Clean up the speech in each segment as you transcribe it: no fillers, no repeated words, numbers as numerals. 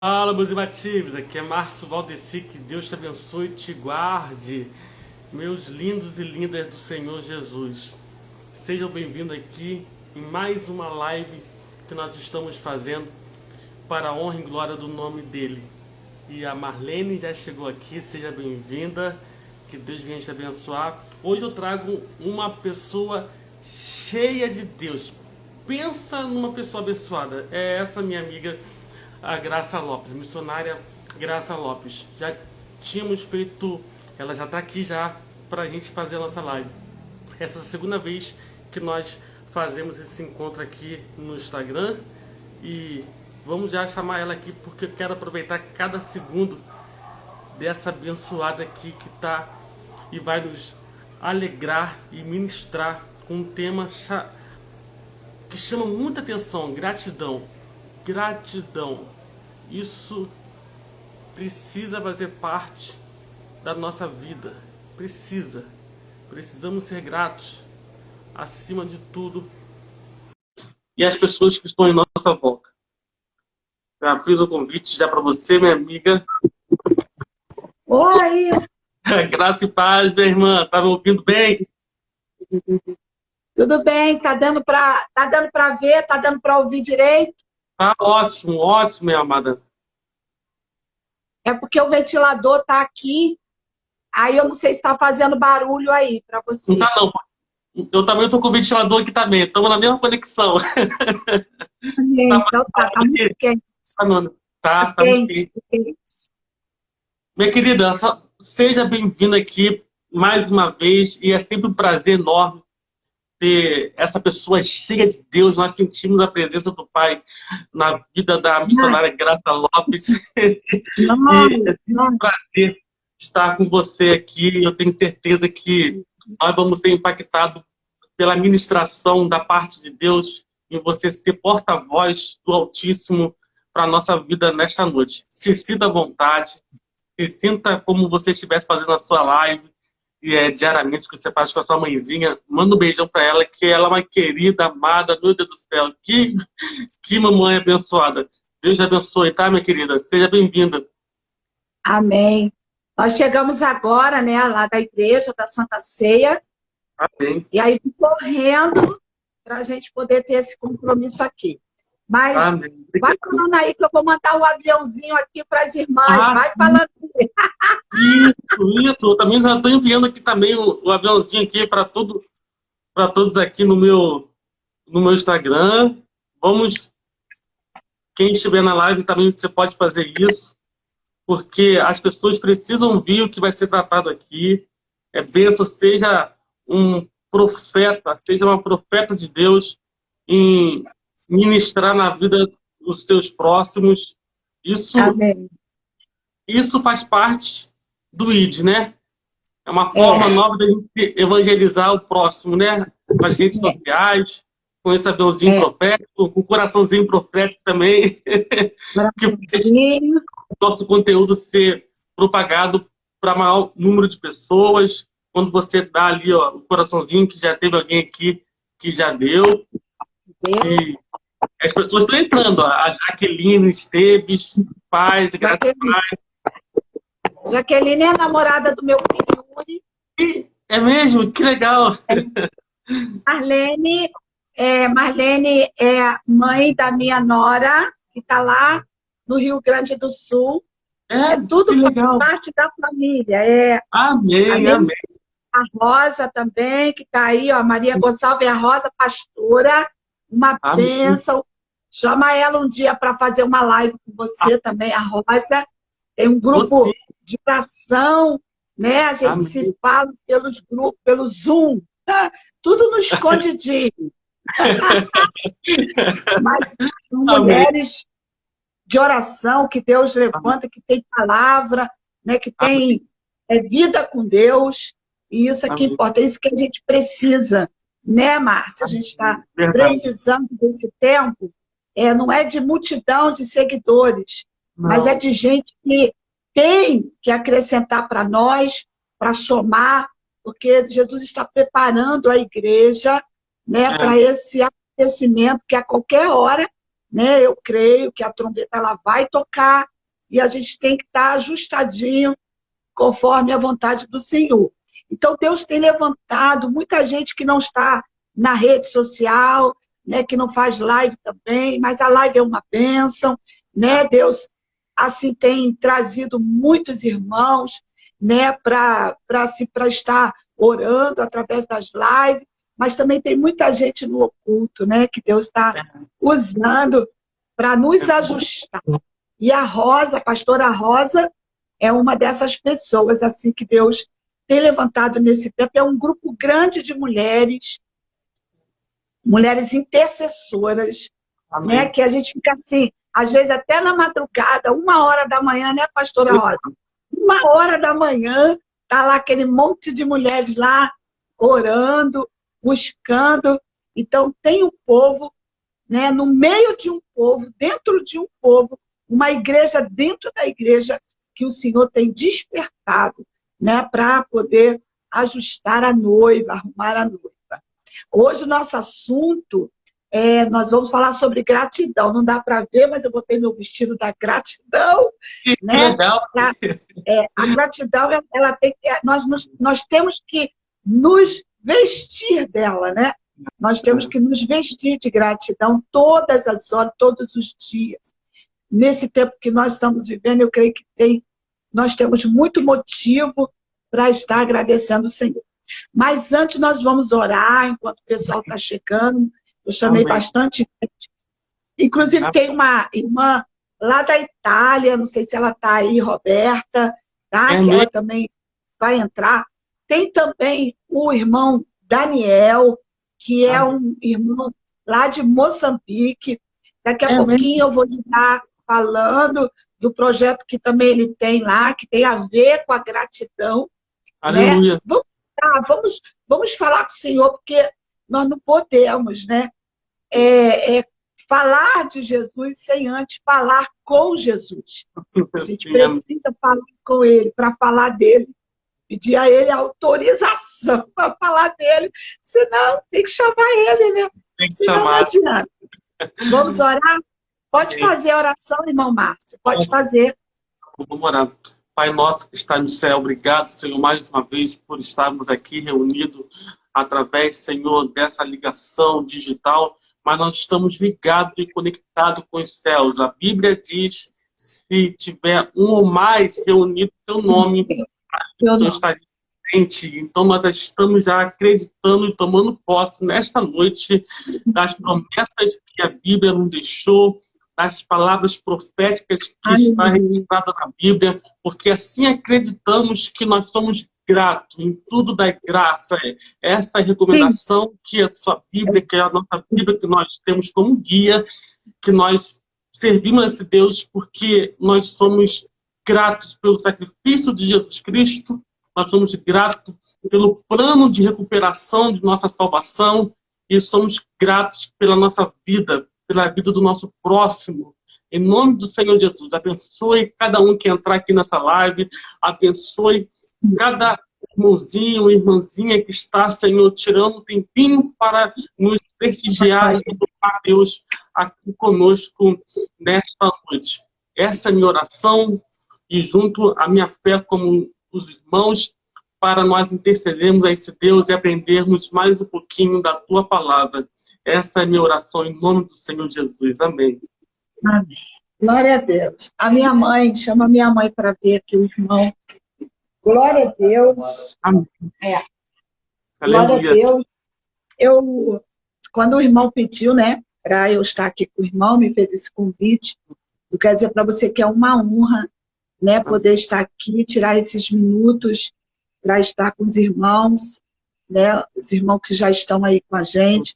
Fala, meus imbatíveis, aqui é Márcio Valdeci, que Deus te abençoe e te guarde, meus lindos e lindas do Senhor Jesus. Sejam bem-vindos aqui em mais uma live que nós estamos fazendo para a honra e glória do nome dEle. E a Marlene já chegou aqui, seja bem-vinda, que Deus venha te abençoar. Hoje eu trago uma pessoa cheia de Deus. Pensa numa pessoa abençoada, é essa minha amiga, a Graça Lopes, missionária Graça Lopes. Já tínhamos feito, ela já está aqui já para a gente fazer a nossa live. Essa é a segunda vez que nós fazemos esse encontro aqui no Instagram e vamos já chamar ela aqui porque eu quero aproveitar cada segundo dessa abençoada aqui que está e vai nos alegrar e ministrar com um tema que chama muita atenção: gratidão. Gratidão. Isso precisa fazer parte da nossa vida. Precisamos ser gratos acima de tudo. E as pessoas que estão em nossa volta. Já fiz o convite já para você, minha amiga. Oi, Graça e paz, minha irmã. Tá me ouvindo bem? tudo bem? Tá dando para ver? Tá dando para ouvir direito? Tá ótimo, ótimo, minha amada. É porque o ventilador tá aqui, aí eu não sei se está fazendo barulho aí para Não você. tá não. Eu também estou com o ventilador aqui também. Estamos na mesma conexão. Tá Então tá muito aqui? quente, Tá, não. tá Tá muito quente, quente. tá quente. Minha querida, seja bem-vinda aqui mais uma vez e é sempre um prazer enorme ter essa pessoa cheia de Deus. Nós sentimos a presença do Pai na vida da Ai, missionária Graça Lopes não, e é sempre um não, prazer estar com você aqui. Eu tenho certeza que nós vamos ser impactados pela ministração da parte de Deus e você ser porta-voz do Altíssimo para a nossa vida nesta noite. Se sinta à vontade. Se sinta como você estivesse fazendo a sua live diariamente, que você faz com a sua mãezinha. Manda um beijão para ela, que ela é uma querida, amada, meu Deus do céu. Que mamãe abençoada. Deus te abençoe, tá, minha querida? Seja bem-vinda. amém. Nós chegamos agora, né, lá da igreja da Santa Ceia, Amém. e aí vim correndo para a gente poder ter esse compromisso aqui. Mas Amém. vai falando aí que eu vou mandar o aviãozinho aqui para as irmãs. Ah, Vai falando. isso. Eu também já estou enviando aqui também o aviãozinho aqui para todos aqui no meu Instagram. Vamos, quem estiver na live também você pode fazer isso, porque as pessoas precisam ouvir o que vai ser tratado aqui. É bênção, seja um profeta, seja uma profeta de Deus em ministrar na vida dos teus próximos. Isso, Amém. isso faz parte do ID, né? É uma É, forma nova de a gente evangelizar o próximo, né? Com as redes sociais, com esse aviãozinho é, profético, com o coraçãozinho profético também, que coraçãozinho. nosso conteúdo ser propagado para maior número de pessoas. Quando você dá ali, ó, o coraçãozinho, que já teve alguém aqui que já deu, Deu. e as pessoas estão entrando, ó, a Jaqueline Esteves, paz, graças a Jaqueline, Jaqueline é a namorada do meu filho Yuri. Deus. É mesmo? Que legal! Marlene Marlene é mãe da minha nora, que está lá no Rio Grande do Sul. É, É tudo que faz legal! parte da família. É a Amém, mesma amém, a Rosa também, que está aí, ó, Maria Gonçalves, a Rosa, pastora, uma amém, bênção. Chama ela um dia para fazer uma live com você também, a Rosa. Tem um você, grupo de oração, né? A gente se amém. fala pelos grupos, pelo Zoom, tudo no escondidinho. Mas são Amém, mulheres de oração que Deus amém, levanta, que tem palavra, né? Que amém, tem vida com Deus. E isso é que amém, importa, é isso que a gente precisa, né, Márcia? A gente está amém. Verdade. precisando desse tempo. Não é de multidão de seguidores, mas é Não, de gente que tem que acrescentar para nós, para somar, porque Jesus está preparando a igreja, né, é, para esse acontecimento que a qualquer hora né? Eu creio que a trombeta ela vai tocar e a gente tem que estar ajustadinho conforme a vontade do Senhor. Então, Deus tem levantado muita gente que não está na rede social, né, que não faz live também, mas a live é uma bênção, né? Deus, assim, tem trazido muitos irmãos, né, para estar orando através das lives, mas também tem muita gente no oculto, né, que Deus está usando para nos ajustar. E a Rosa, a pastora Rosa, é uma dessas pessoas assim que Deus tem levantado nesse tempo. É um grupo grande de mulheres intercessoras, né? Que a gente fica assim, às vezes até na madrugada, 1h da manhã, né, pastora Rosa? 1h da manhã, tá lá aquele monte de mulheres lá orando, buscando. Então tem um povo, né, no meio de um povo, dentro de um povo, uma igreja dentro da igreja que o Senhor tem despertado, né, para poder ajustar a noiva, arrumar a noiva. Hoje o nosso assunto nós vamos falar sobre gratidão. Não dá para ver, mas eu botei meu vestido da gratidão, né? Legal. A gratidão, ela tem, nós temos que nos vestir dela, né? Nós temos que nos vestir de gratidão todas as horas, todos os dias. Nesse tempo que nós estamos vivendo, eu creio que nós temos muito motivo para estar agradecendo o Senhor. Mas antes nós vamos orar, enquanto o pessoal está chegando. Eu chamei bastante gente. Inclusive tem uma irmã lá da Itália, não sei se ela está aí, Roberta, tá? Que ela também vai entrar. Tem também o irmão Daniel, que é um irmão lá de Moçambique. Daqui a pouquinho eu vou estar falando do projeto que também ele tem lá, que tem a ver com a gratidão. Aleluia. Né? Vamos falar com o Senhor, porque nós não podemos, né? Falar de Jesus sem antes falar com Jesus. A gente precisa falar com ele, para falar dele. Pedir a ele autorização para falar dele. Senão, tem que chamar ele, né? Senão não adianta. Vamos orar? Pode fazer a oração, irmão Márcio. Pode fazer. Vamos orar. Pai nosso que está no céu, obrigado, Senhor, mais uma vez por estarmos aqui reunidos através, Senhor, dessa ligação digital, mas nós estamos ligados e conectados com os céus. A Bíblia diz, se tiver um ou mais reunido em teu nome, eu estaria presente. Então nós estamos já acreditando e tomando posse nesta noite das promessas que a Bíblia nos deixou, das palavras proféticas que está registrada na Bíblia, porque assim acreditamos que nós somos gratos em tudo da graça. Essa recomendação que a sua Bíblia, que é a nossa Bíblia, que nós temos como guia, que nós servimos a esse Deus porque nós somos gratos pelo sacrifício de Jesus Cristo, nós somos gratos pelo plano de recuperação de nossa salvação e somos gratos pela nossa vida, pela vida do nosso próximo. Em nome do Senhor Jesus, abençoe cada um que entrar aqui nessa live, abençoe cada irmãozinho, irmãzinha que está, Senhor, tirando um tempinho para nos prestigiar e educar Deus aqui conosco nesta noite. Essa é a minha oração e junto a minha fé como os irmãos, para nós intercedermos a esse Deus e aprendermos mais um pouquinho da Tua Palavra. Essa é a minha oração em nome do Senhor Jesus. Amém. Amém. Glória a Deus. A minha mãe, chama a minha mãe para ver aqui o irmão. Glória a Deus. Amém. Glória a Deus. Quando o irmão pediu, né, para eu estar aqui com o irmão, me fez esse convite, eu quero dizer para você que é uma honra, né, poder estar aqui, tirar esses minutos para estar com os irmãos, né, os irmãos que já estão aí com a gente.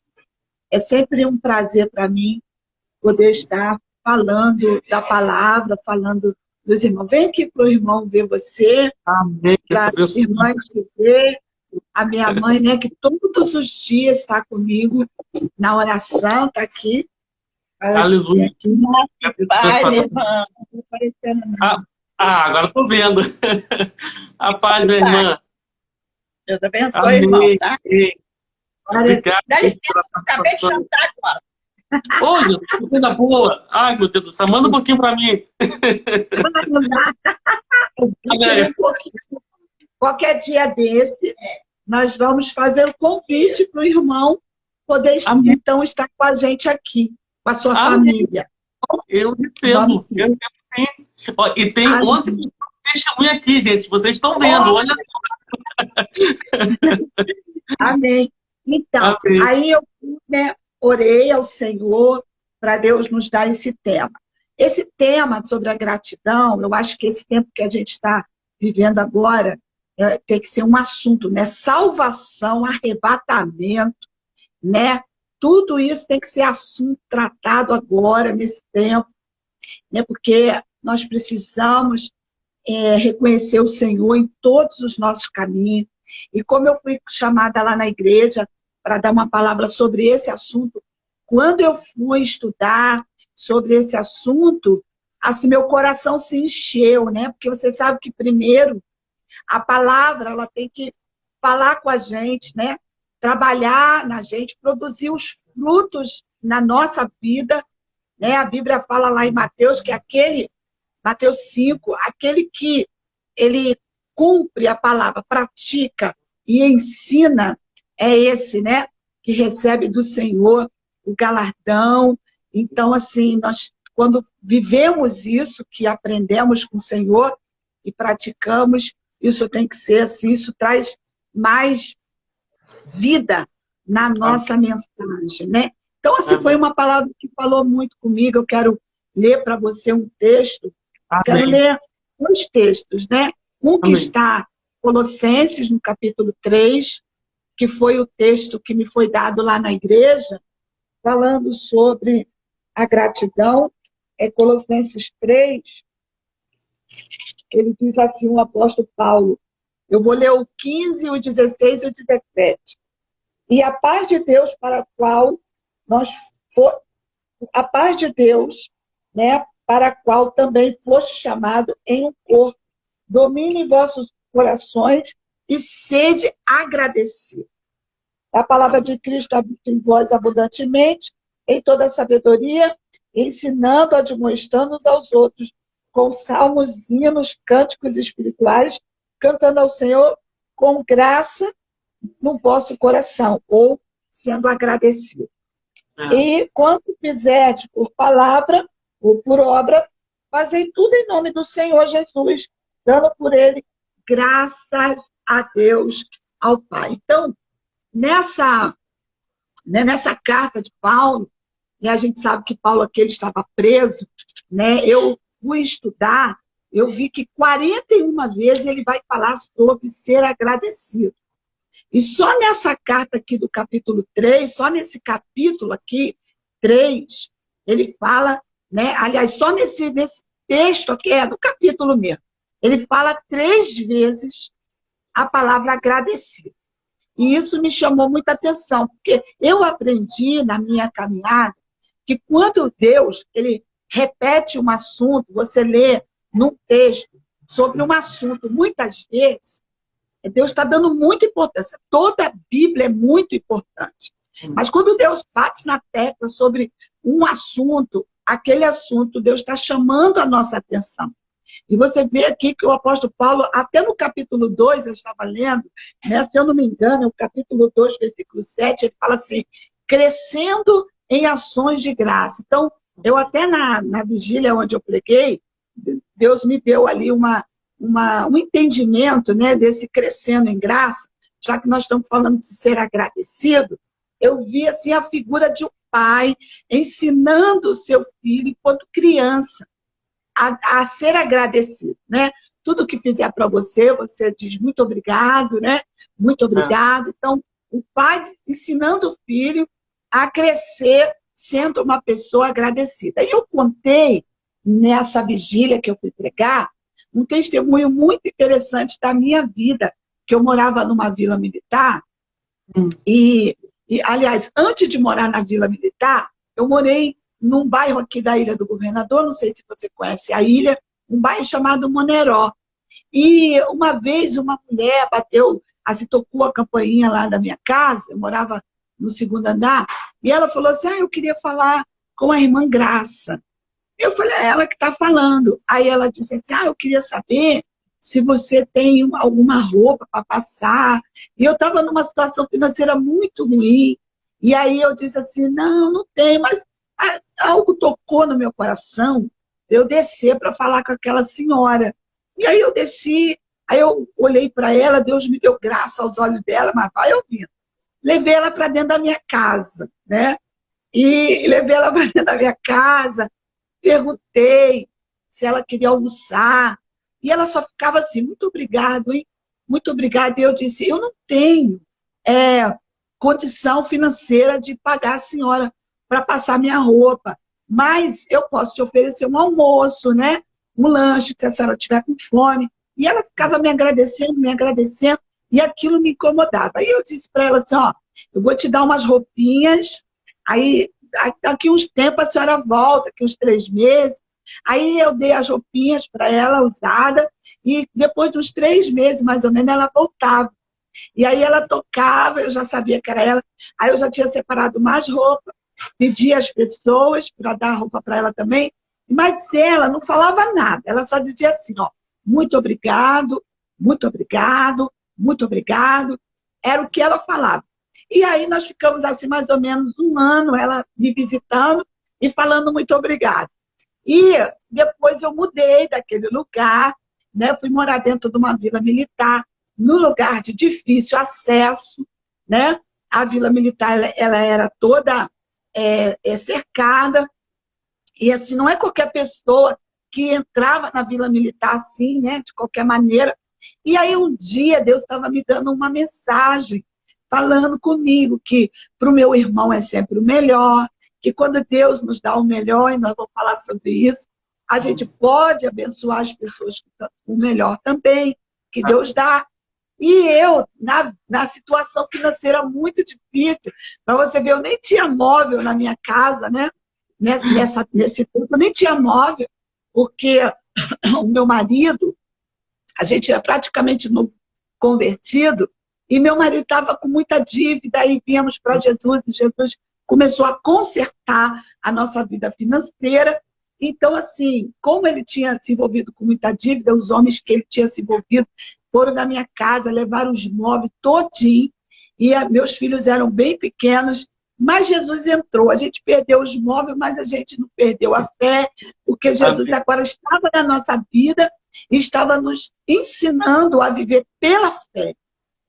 É sempre um prazer para mim poder estar falando da palavra, falando dos irmãos. Vem aqui para o irmão ver você, para as irmãs te ver, a minha mãe, né, que todos os dias está comigo na oração, está aqui. Aleluia. Paz, irmã. Não estou aparecendo, não. Agora estou vendo. A paz, minha irmã. Deus abençoe, irmão, tá? Obrigado. Dá licença, eu acabei de jantar agora. Ô, Jesus, que coisa boa. Ai, meu Deus do céu, manda um pouquinho para mim. Um pouquinho. Qualquer dia desse, nós vamos fazer o convite para o irmão poder, Amém. então, estar com a gente aqui, com a sua Amém. família. Eu recebo. Vamos sim. Eu recebo sim. Ó, e tem Amém. 11 pessoas que testemunham aqui, gente. Vocês estão vendo, olha Amém. Então, só. Amém. aí eu, né, orei ao Senhor para Deus nos dar esse tema. Esse tema sobre a gratidão, eu acho que esse tempo que a gente está vivendo agora tem que ser um assunto, né? Salvação, arrebatamento, né? Tudo isso tem que ser assunto tratado agora, nesse tempo, né? Porque nós precisamos reconhecer o Senhor em todos os nossos caminhos. E como eu fui chamada lá na igreja para dar uma palavra sobre esse assunto, quando eu fui estudar sobre esse assunto, assim, meu coração se encheu, né? Porque você sabe que primeiro a palavra ela tem que falar com a gente, né? Trabalhar na gente, produzir os frutos na nossa vida, né? A Bíblia fala lá em Mateus que Mateus 5, aquele que ele cumpre a palavra, pratica e ensina, é esse, né? Que recebe do Senhor o galardão. Então, assim, nós, quando vivemos isso, que aprendemos com o Senhor e praticamos, isso tem que ser assim, isso traz mais vida na nossa mensagem, né? Então, assim, foi uma palavra que falou muito comigo. Eu quero ler para você um texto. Quero ler dois textos, né? Um que está Colossenses, no capítulo 3, que foi o texto que me foi dado lá na igreja, falando sobre a gratidão. É Colossenses 3, ele diz assim, o apóstolo Paulo. Eu vou ler o 15, o 16 e o 17. E a paz de Deus para a qual a paz de Deus, né, para a qual também foste chamado em um corpo, domine vossos corações e sede agradecido. A palavra de Cristo habita em vós abundantemente, em toda a sabedoria, ensinando, admoestando uns aos outros, com salmos, hinos, cânticos espirituais, cantando ao Senhor com graça no vosso coração, ou sendo agradecido. E quanto fizerdes por palavra ou por obra, fazei tudo em nome do Senhor Jesus, dando por ele graças a Deus, ao Pai. Então, nessa carta de Paulo, e a gente sabe que Paulo aqui ele estava preso, né? Eu fui estudar, eu vi que 41 vezes ele vai falar sobre ser agradecido. E só nessa carta aqui do capítulo 3, só nesse capítulo aqui, 3, ele fala, né? Aliás, só nesse texto aqui, do capítulo mesmo, ele fala 3 vezes a palavra agradecido. E isso me chamou muita atenção, porque eu aprendi na minha caminhada que quando Deus ele repete um assunto, você lê num texto sobre um assunto, muitas vezes, Deus está dando muita importância. Toda a Bíblia é muito importante. Mas quando Deus bate na tecla sobre um assunto, aquele assunto, Deus está chamando a nossa atenção. E você vê aqui que o apóstolo Paulo, até no capítulo 2, eu estava lendo, né, se eu não me engano, o capítulo 2, versículo 7, ele fala assim, crescendo em ações de graça. Então, eu até na vigília onde eu preguei, Deus me deu ali um entendimento, né, desse crescendo em graça, já que nós estamos falando de ser agradecido, eu vi assim, a figura de um pai ensinando o seu filho, enquanto criança, a ser agradecido, né? Tudo que fizer para você, você diz muito obrigado, né? Muito obrigado. Então, o pai ensinando o filho a crescer sendo uma pessoa agradecida. E eu contei, nessa vigília que eu fui pregar, um testemunho muito interessante da minha vida, que eu morava numa vila militar, e, aliás, antes de morar na vila militar, eu morei num bairro aqui da Ilha do Governador, não sei se você conhece a ilha, um bairro chamado Moneró. E uma vez uma mulher bateu, assim, tocou a campainha lá da minha casa, eu morava no 2º andar, E ela falou assim, eu queria falar com a irmã Graça. Eu falei, é ela que está falando. Aí ela disse assim, eu queria saber se você tem alguma roupa para passar. E eu estava numa situação financeira muito ruim. E aí eu disse assim, não tem, mas algo tocou no meu coração, eu descer para falar com aquela senhora. E aí eu desci, aí eu olhei para ela, Deus me deu graça aos olhos dela, mas vai ouvindo. Levei ela para dentro da minha casa, né? E levei ela para dentro da minha casa, perguntei se ela queria almoçar, e ela só ficava assim, muito obrigado, hein? Muito obrigada. E eu disse, eu não tenho condição financeira de pagar a senhora para passar minha roupa, mas eu posso te oferecer um almoço, né? Um lanche, se a senhora estiver com fome. E ela ficava me agradecendo, e aquilo me incomodava. Aí eu disse para ela assim, eu vou te dar umas roupinhas, aí daqui uns tempos a senhora volta, daqui uns 3 meses. Aí eu dei as roupinhas para ela, usada, e depois dos 3 meses, mais ou menos, ela voltava. E aí ela tocava, eu já sabia que era ela, aí eu já tinha separado mais roupa, pedi às pessoas para dar roupa para ela também, mas ela não falava nada, ela só dizia assim, muito obrigado, muito obrigado, muito obrigado, era o que ela falava. E aí nós ficamos assim mais ou menos 1 ano, ela me visitando e falando muito obrigado. E depois eu mudei daquele lugar, né? Fui morar dentro de uma vila militar, no lugar de difícil acesso, né? A vila militar ela era toda cercada, e assim, não é qualquer pessoa que entrava na vila militar assim, né? De qualquer maneira. E aí um dia Deus estava me dando uma mensagem, falando comigo que para o meu irmão é sempre o melhor, que quando Deus nos dá o melhor, e nós vamos falar sobre isso, a gente pode abençoar as pessoas com o melhor também, que Deus dá. E eu, na situação financeira muito difícil, para você ver, eu nem tinha móvel na minha casa, né? Nesse tempo, eu nem tinha móvel, porque o meu marido, a gente era praticamente novo convertido, e meu marido estava com muita dívida, aí viemos para Jesus, e Jesus começou a consertar a nossa vida financeira. Então, assim, como ele tinha se envolvido com muita dívida, os homens que ele tinha se envolvido foram na minha casa, levaram os móveis todinho, e meus filhos eram bem pequenos, mas Jesus entrou. A gente perdeu os móveis, mas a gente não perdeu a fé, porque Jesus agora estava na nossa vida e estava nos ensinando a viver pela fé,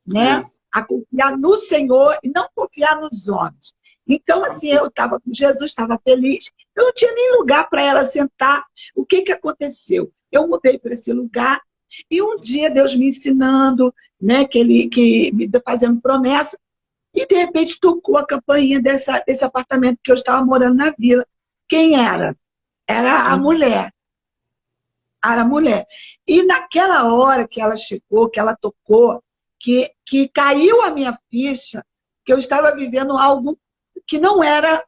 né? A confiar no Senhor e não confiar nos homens. Então, assim, eu estava com Jesus, estava feliz, eu não tinha nem lugar para ela sentar. O que aconteceu? Eu mudei para esse lugar, e um dia Deus me ensinando, né, que me fazendo promessa, e de repente tocou a campainha desse apartamento que eu estava morando na vila. Quem era? Era a mulher. Era a mulher. E naquela hora que ela chegou, que ela tocou, que caiu a minha ficha, que eu estava vivendo algo que não era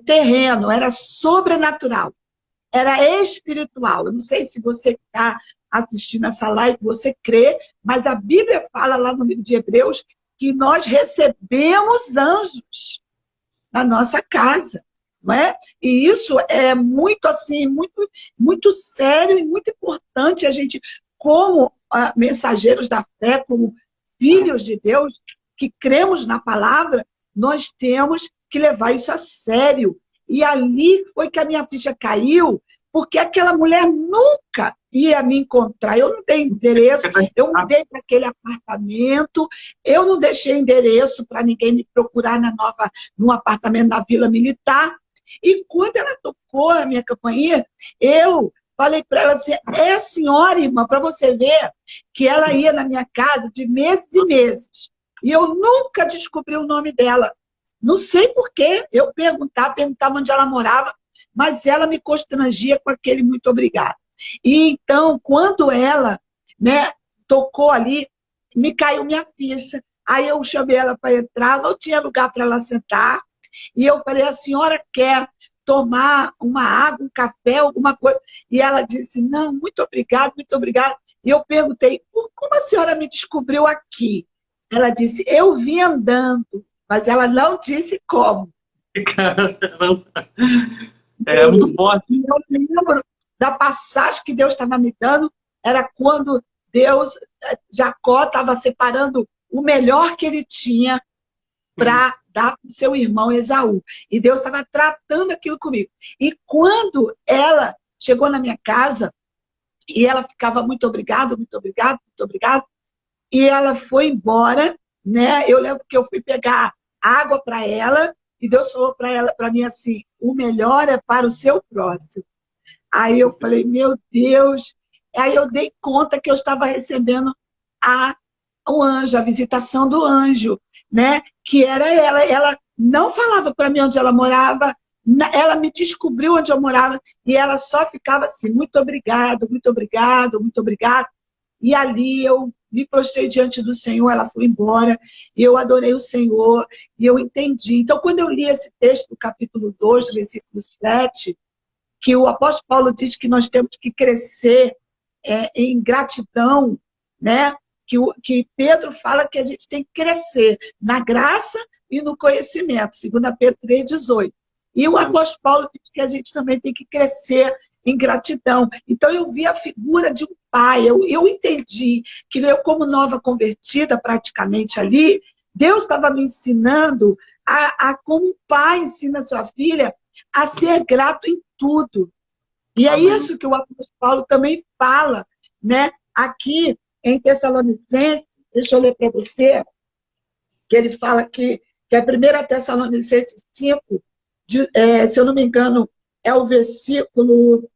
terreno, era sobrenatural, era espiritual. Eu não sei se você está assistindo essa live, você crê, mas a Bíblia fala lá no livro de Hebreus que nós recebemos anjos na nossa casa, não é? E isso é muito assim, muito, muito sério e muito importante a gente, como mensageiros da fé, como filhos de Deus, que cremos na palavra, nós temos que levar isso a sério. E ali foi que a minha ficha caiu, porque aquela mulher nunca ia me encontrar. Eu não dei endereço, eu mudei para aquele apartamento, eu não deixei endereço para ninguém me procurar num apartamento da Vila Militar. E quando ela tocou a minha campainha, eu falei para ela assim, a senhora, irmã, para você ver que ela ia na minha casa de meses e meses. E eu nunca descobri o nome dela. Não sei por quê. Eu perguntava onde ela morava, mas ela me constrangia com aquele muito obrigado. E então, quando ela, né, tocou ali, me caiu minha ficha. Aí eu chamei ela para entrar, não tinha lugar para ela sentar. E eu falei, a senhora quer tomar uma água, um café, alguma coisa? E ela disse, não, muito obrigado, muito obrigado. E eu perguntei, como a senhora me descobriu aqui? Ela disse, eu vim andando mas ela não disse como. Caramba. É muito forte. Eu lembro da passagem que Deus estava me dando, era quando Jacó estava separando o melhor que ele tinha para dar para o seu irmão Esaú. E Deus estava tratando aquilo comigo. E quando ela chegou na minha casa, e ela ficava muito obrigado, muito obrigado, muito obrigado, e ela foi embora, né? Eu lembro que eu fui pegar água para ela, e Deus falou para mim assim, o melhor é para o seu próximo. Aí eu falei, meu Deus. Aí eu dei conta que eu estava recebendo o anjo, a visitação do anjo, né? Que era ela. Ela não falava para mim onde ela morava, ela me descobriu onde eu morava e ela só ficava assim, muito obrigado, muito obrigado, muito obrigado. E ali eu me prostrei diante do Senhor, ela foi embora, e eu adorei o Senhor, e eu entendi. Então, quando eu li esse texto do capítulo 2, do versículo 7, que o apóstolo Paulo diz que nós temos que crescer em gratidão, né? Que Pedro fala que a gente tem que crescer na graça e no conhecimento, 2 Pedro 3,18. E o apóstolo Paulo diz que a gente também tem que crescer em gratidão. Então eu vi a figura de um pai, eu entendi que eu, como nova convertida praticamente ali, Deus estava me ensinando como um pai ensina a sua filha a ser grato em tudo. E é isso que o apóstolo Paulo também fala, né? Aqui em Tessalonicenses, deixa eu ler para você, que ele fala que é 1 Tessalonicenses 5, se eu não me engano, é o versículo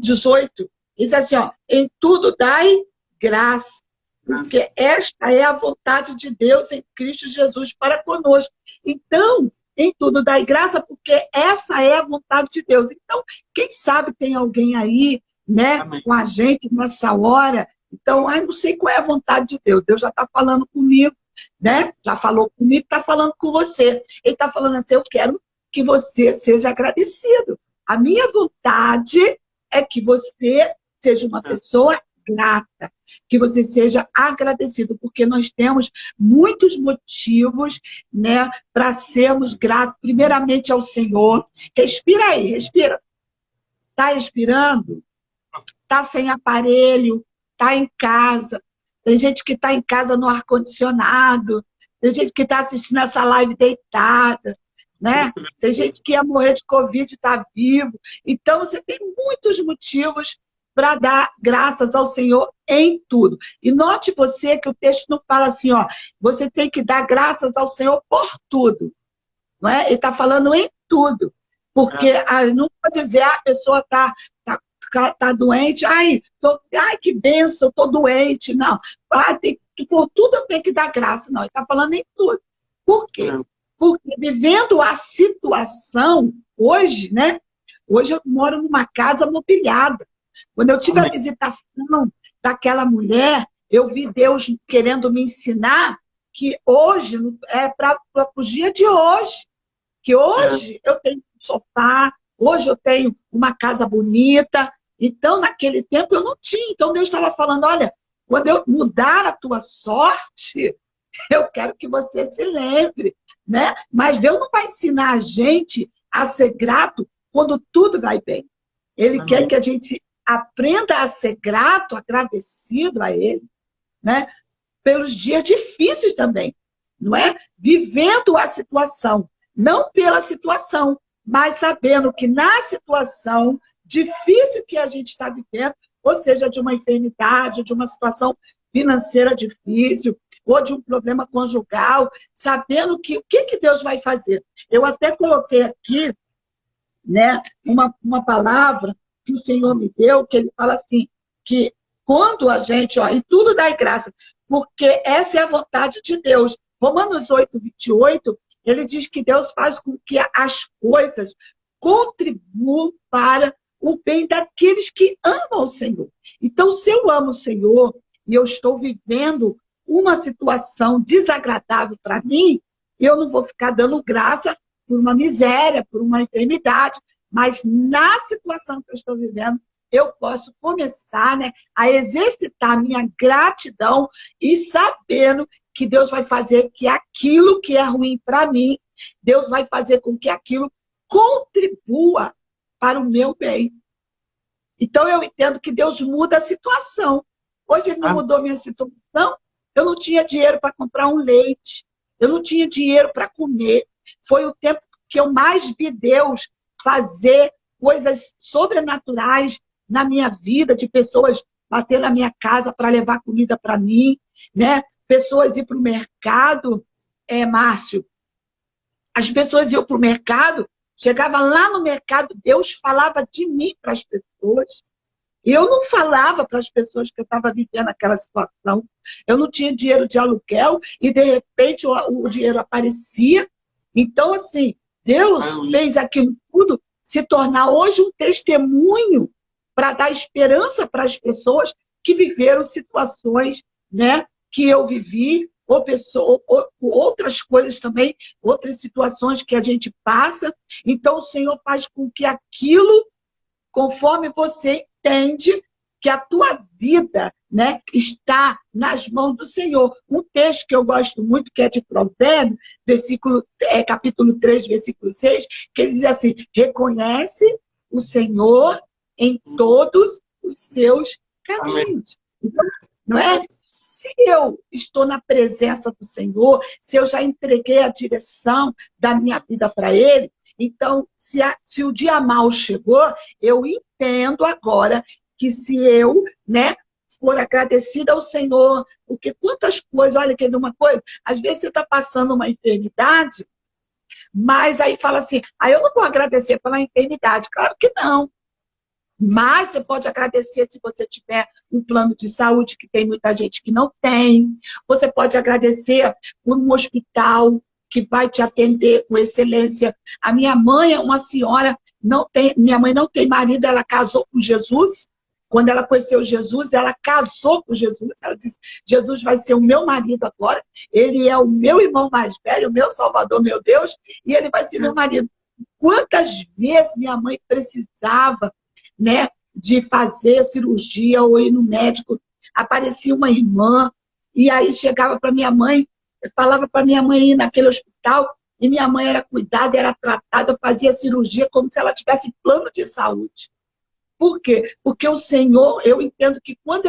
18. Diz assim, ó, em tudo dai graça, porque esta é a vontade de Deus em Cristo Jesus para conosco. Então, em tudo dai graça, porque essa é a vontade de Deus. Então, quem sabe tem alguém aí, né, com a gente nessa hora. Então, não sei qual é a vontade de Deus. Deus já está falando comigo, né? Já falou comigo, está falando com você. Ele está falando assim, eu quero que você seja agradecido. A minha vontade é que você seja uma pessoa grata, que você seja agradecido, porque nós temos muitos motivos, né, para sermos gratos, primeiramente ao Senhor. Respira aí, respira. Está respirando? Está sem aparelho? Está em casa? Tem gente que está em casa no ar-condicionado, tem gente que está assistindo essa live deitada, né? Tem gente que ia morrer de Covid e está vivo. Então, você tem muitos motivos para dar graças ao Senhor em tudo. E note você que o texto não fala assim, ó, você tem que dar graças ao Senhor por tudo. Não é? Ele está falando em tudo. Porque não pode dizer, a pessoa está doente, ai, que bênção, estou doente. Não, por tudo eu tenho que dar graça. Não, ele está falando em tudo. Por quê? Porque vivendo a situação, hoje, né? Hoje eu moro numa casa mobiliada. Quando eu tive a visitação daquela mulher, eu vi Deus querendo me ensinar que hoje é para o dia de hoje. Que hoje eu tenho um sofá, hoje eu tenho uma casa bonita. Então, naquele tempo eu não tinha. Então, Deus estava falando, olha, quando eu mudar a tua sorte, eu quero que você se lembre, né? Mas Deus não vai ensinar a gente a ser grato quando tudo vai bem. Ele quer que a gente aprenda a ser grato, agradecido a Ele, né? Pelos dias difíceis também, não é? Vivendo a situação, não pela situação, mas sabendo que na situação difícil que a gente está vivendo, ou seja, de uma enfermidade, de uma situação financeira difícil, ou de um problema conjugal, sabendo que o que Deus vai fazer. Eu até coloquei aqui, né, uma palavra que o Senhor me deu, que ele fala assim, que quando a gente, ó, e tudo dá graça, porque essa é a vontade de Deus. Romanos 8:28, ele diz que Deus faz com que as coisas contribuam para o bem daqueles que amam o Senhor. Então, se eu amo o Senhor e eu estou vivendo uma situação desagradável para mim, eu não vou ficar dando graça por uma miséria, por uma enfermidade, mas na situação que eu estou vivendo, eu posso começar, né, a exercitar a minha gratidão e sabendo que Deus vai fazer que aquilo que é ruim para mim, Deus vai fazer com que aquilo contribua para o meu bem. Então, eu entendo que Deus muda a situação. Hoje Ele não mudou minha situação. Eu não tinha dinheiro para comprar um leite. Eu não tinha dinheiro para comer. Foi o tempo que eu mais vi Deus fazer coisas sobrenaturais na minha vida, de pessoas bater na minha casa para levar comida para mim, né? Pessoas ir para o mercado, Márcio. As pessoas iam para o mercado, chegava lá no mercado, Deus falava de mim para as pessoas. Eu não falava para as pessoas que eu estava vivendo aquela situação. Eu não tinha dinheiro de aluguel e, de repente, o dinheiro aparecia. Então, assim, Deus fez aquilo tudo se tornar hoje um testemunho para dar esperança para as pessoas que viveram situações, né, que eu vivi, ou outras coisas também, outras situações que a gente passa. Então, o Senhor faz com que aquilo, conforme você entende que a tua vida, né, está nas mãos do Senhor. Um texto que eu gosto muito, que é de Provérbios, capítulo 3, versículo 6, que ele diz assim: reconhece o Senhor em todos os seus caminhos. Então, não é? Se eu estou na presença do Senhor, se eu já entreguei a direção da minha vida para Ele, então, se o dia mal chegou, eu entendo agora que se eu, né, for agradecida ao Senhor, porque quantas coisas, olha, quer ver uma coisa? Às vezes você está passando uma enfermidade, mas aí fala assim, eu não vou agradecer pela enfermidade. Claro que não. Mas você pode agradecer se você tiver um plano de saúde, que tem muita gente que não tem. Você pode agradecer por um hospital que vai te atender com excelência. A minha mãe é uma senhora, minha mãe não tem marido, ela casou com Jesus. Quando ela conheceu Jesus, ela casou com Jesus. Ela disse, Jesus vai ser o meu marido agora. Ele é o meu irmão mais velho, o meu Salvador, meu Deus, e ele vai ser meu marido. Quantas vezes minha mãe precisava, né, de fazer cirurgia ou ir no médico, aparecia uma irmã, e aí chegava para minha mãe, falava para minha mãe ir naquele hospital, e minha mãe era cuidada, era tratada, fazia cirurgia como se ela tivesse plano de saúde. Por quê? Porque o Senhor, eu entendo que quando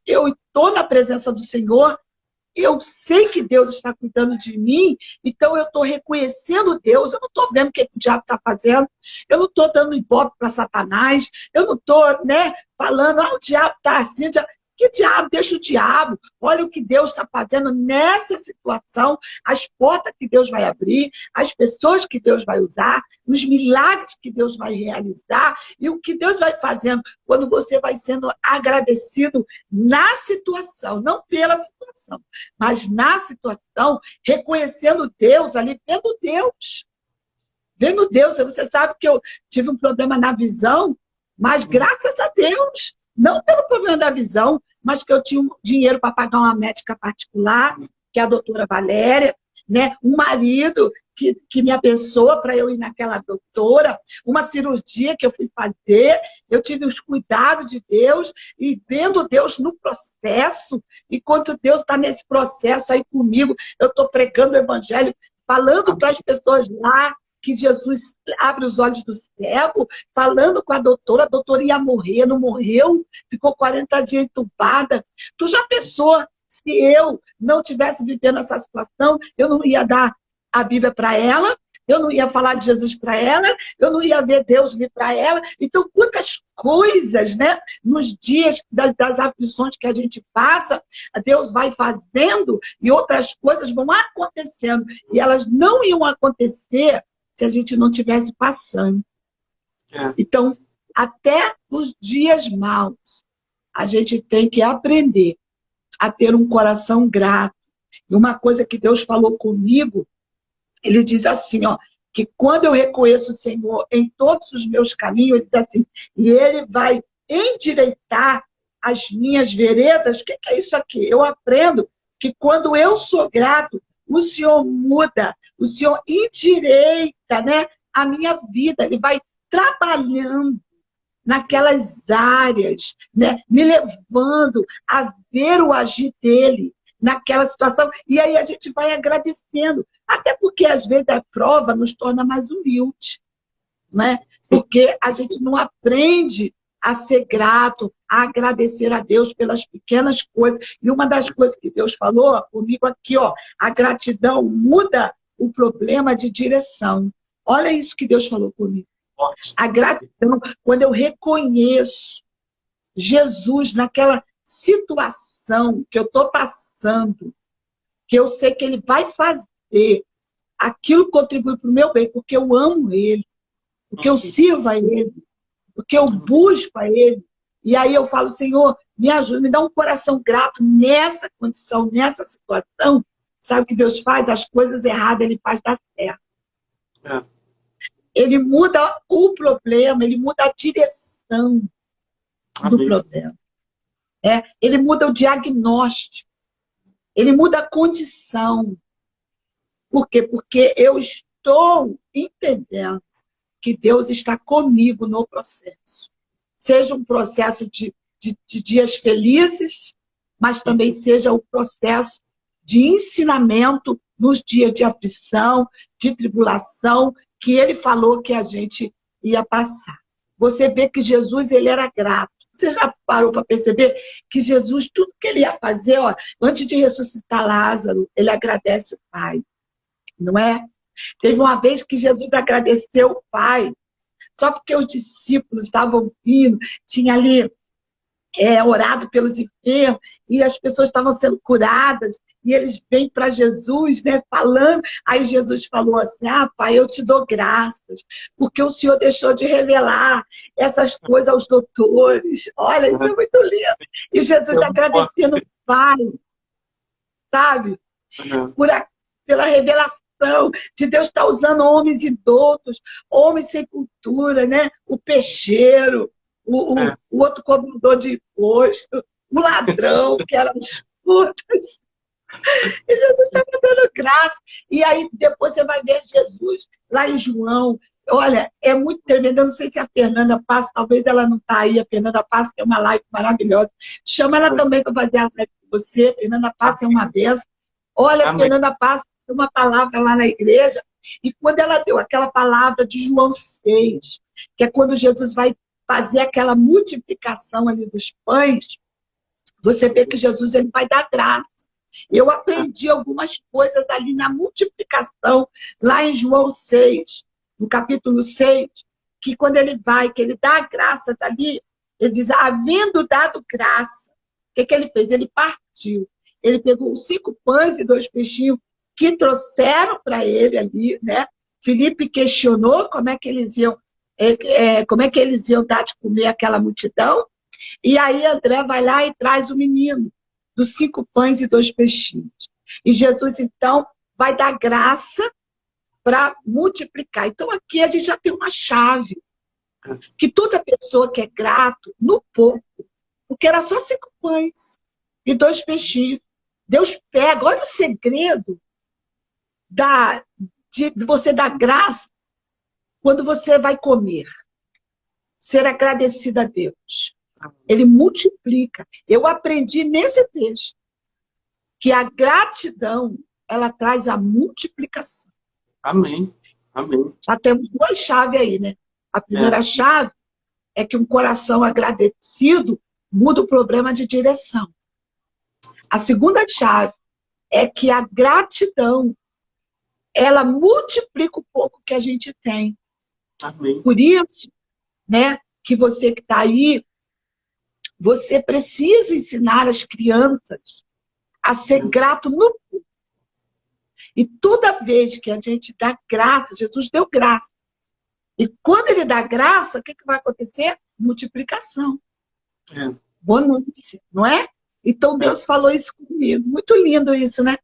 eu estou na presença do Senhor, eu sei que Deus está cuidando de mim, então eu estou reconhecendo Deus, eu não estou vendo o que o diabo está fazendo, eu não estou dando ibope para Satanás, eu não estou, né, falando, o diabo está assim, que diabo? Deixa o diabo. Olha o que Deus está fazendo nessa situação, as portas que Deus vai abrir, as pessoas que Deus vai usar, os milagres que Deus vai realizar e o que Deus vai fazendo quando você vai sendo agradecido na situação, não pela situação, mas na situação, reconhecendo Deus ali, vendo Deus. Vendo Deus. Você sabe que eu tive um problema na visão, mas graças a Deus, não pelo problema da visão, mas que eu tinha dinheiro para pagar uma médica particular, que é a doutora Valéria, né? Um marido que me abençoa para eu ir naquela doutora, uma cirurgia que eu fui fazer, eu tive os cuidados de Deus e vendo Deus no processo, enquanto Deus está nesse processo aí comigo, eu estou pregando o evangelho, falando para as pessoas lá, que Jesus abre os olhos do cego, falando com a doutora ia morrer, não morreu, ficou 40 dias entubada. Tu já pensou, se eu não tivesse vivendo essa situação, eu não ia dar a Bíblia para ela, eu não ia falar de Jesus para ela, eu não ia ver Deus vir para ela. Então, quantas coisas, né, nos dias das aflições que a gente passa, Deus vai fazendo e outras coisas vão acontecendo. E elas não iam acontecer se a gente não estivesse passando. Então, até os dias maus, a gente tem que aprender a ter um coração grato. E uma coisa que Deus falou comigo, Ele diz assim, que quando eu reconheço o Senhor em todos os meus caminhos, Ele diz assim, e Ele vai endireitar as minhas veredas. O que é isso aqui? Eu aprendo que quando eu sou grato, o Senhor muda, o Senhor endireita, né, a minha vida. Ele vai trabalhando naquelas áreas, né, me levando a ver o agir dele. naquela situação. E aí a gente vai agradecendo. Até porque, às vezes, a prova nos torna mais humilde, né? Porque a gente não aprende a ser grato, a agradecer a Deus pelas pequenas coisas. E uma das coisas que Deus falou comigo aqui, ó, a gratidão muda o problema de direção. Olha isso que Deus falou comigo. A gratidão, quando eu reconheço Jesus naquela situação que eu estou passando, que eu sei que Ele vai fazer, aquilo contribui para o meu bem, porque eu amo Ele, porque eu sirvo a Ele, porque eu busco a Ele. E aí eu falo, Senhor, me ajuda, me dá um coração grato nessa condição, nessa situação. Sabe o que Deus faz? As coisas erradas Ele faz dar certo. É. Ele muda o problema, Ele muda a direção do problema. Ele muda o diagnóstico. Ele muda a condição. Por quê? Porque eu estou entendendo que Deus está comigo no processo. Seja um processo de dias felizes, mas também seja o processo de ensinamento nos dias de aflição, de tribulação, que Ele falou que a gente ia passar. Você vê que Jesus, Ele era grato. Você já parou para perceber que Jesus, tudo que Ele ia fazer, ó, antes de ressuscitar Lázaro, Ele agradece o Pai, não é? Teve uma vez que Jesus agradeceu o Pai, só porque os discípulos estavam vindo, tinha ali orado pelos enfermos, e as pessoas estavam sendo curadas, e eles vêm para Jesus, né, falando. Aí Jesus falou assim, Pai, eu te dou graças, porque o Senhor deixou de revelar essas coisas aos doutores. Olha, isso é muito lindo. E Jesus agradecendo o Pai, sabe? Pela revelação de Deus estar usando homens e doutos, homens sem cultura, né? O peixeiro, o outro cobrador de imposto, o ladrão, que eram os putas. E Jesus estava dando graça. E aí depois você vai ver Jesus lá em João. Olha, é muito tremendo. Eu não sei se a Fernanda Paz, talvez ela não está aí. A Fernanda Paz tem uma live maravilhosa. Chama ela também para fazer a live com você. Fernanda Paz é uma benção. Olha, a Fernanda Paz tem uma palavra lá na igreja. E quando ela deu aquela palavra de João 6, que é quando Jesus vai fazer aquela multiplicação ali dos pães, você vê que Jesus ele vai dar graça. Eu aprendi algumas coisas ali na multiplicação, lá em João 6, no capítulo 6, que quando ele vai, que ele dá graças ali, ele diz, havendo dado graça, o que ele fez? Ele partiu. Ele pegou os 5 pães e 2 peixinhos que trouxeram para ele ali, né? Filipe questionou como é que eles iam dar de comer aquela multidão. E aí André vai lá e traz o menino dos 5 pães e 2 peixinhos. E Jesus, então, vai dar graça para multiplicar. Então, aqui a gente já tem uma chave. Que toda pessoa que é grato, no pouco, porque era só 5 pães e 2 peixinhos. Deus pega, olha o segredo de você dar graça quando você vai comer. Ser agradecida a Deus. Ele multiplica. Eu aprendi nesse texto que a gratidão, ela traz a multiplicação. Amém. Amém. Já temos 2 chaves aí, né? A primeira chave é que um coração agradecido muda o problema de direção. A segunda chave é que a gratidão, ela multiplica o pouco que a gente tem. Amém. Por isso, né, que você que está aí, você precisa ensinar as crianças a ser grato no pouco. E toda vez que a gente dá graça, Jesus deu graça. E quando ele dá graça, o que vai acontecer? Multiplicação. Bonância, não é? Então Deus falou isso comigo. Muito lindo isso, né?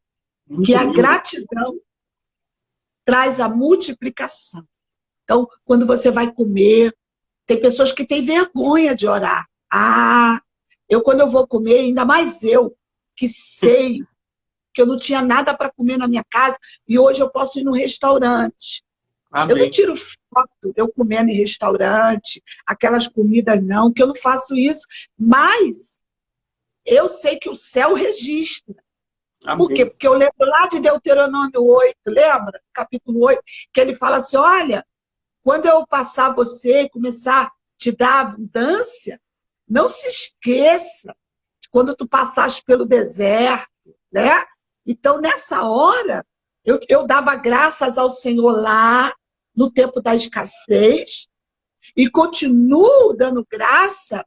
Muito que a lindo. gratidão traz a multiplicação. Então, quando você vai comer, tem pessoas que têm vergonha de orar. Quando eu vou comer, ainda mais eu, que sei que eu não tinha nada para comer na minha casa, e hoje eu posso ir no restaurante. Amém. Eu não tiro foto eu comendo em restaurante, aquelas comidas não, que eu não faço isso, mas eu sei que o céu registra. Por quê? Amém. Porque eu lembro lá de Deuteronômio 8, lembra? Capítulo 8, que ele fala assim, olha, quando eu passar você e começar a te dar abundância, não se esqueça de quando tu passaste pelo deserto, né? Então, nessa hora, eu dava graças ao Senhor lá, no tempo da escassez, e continuo dando graça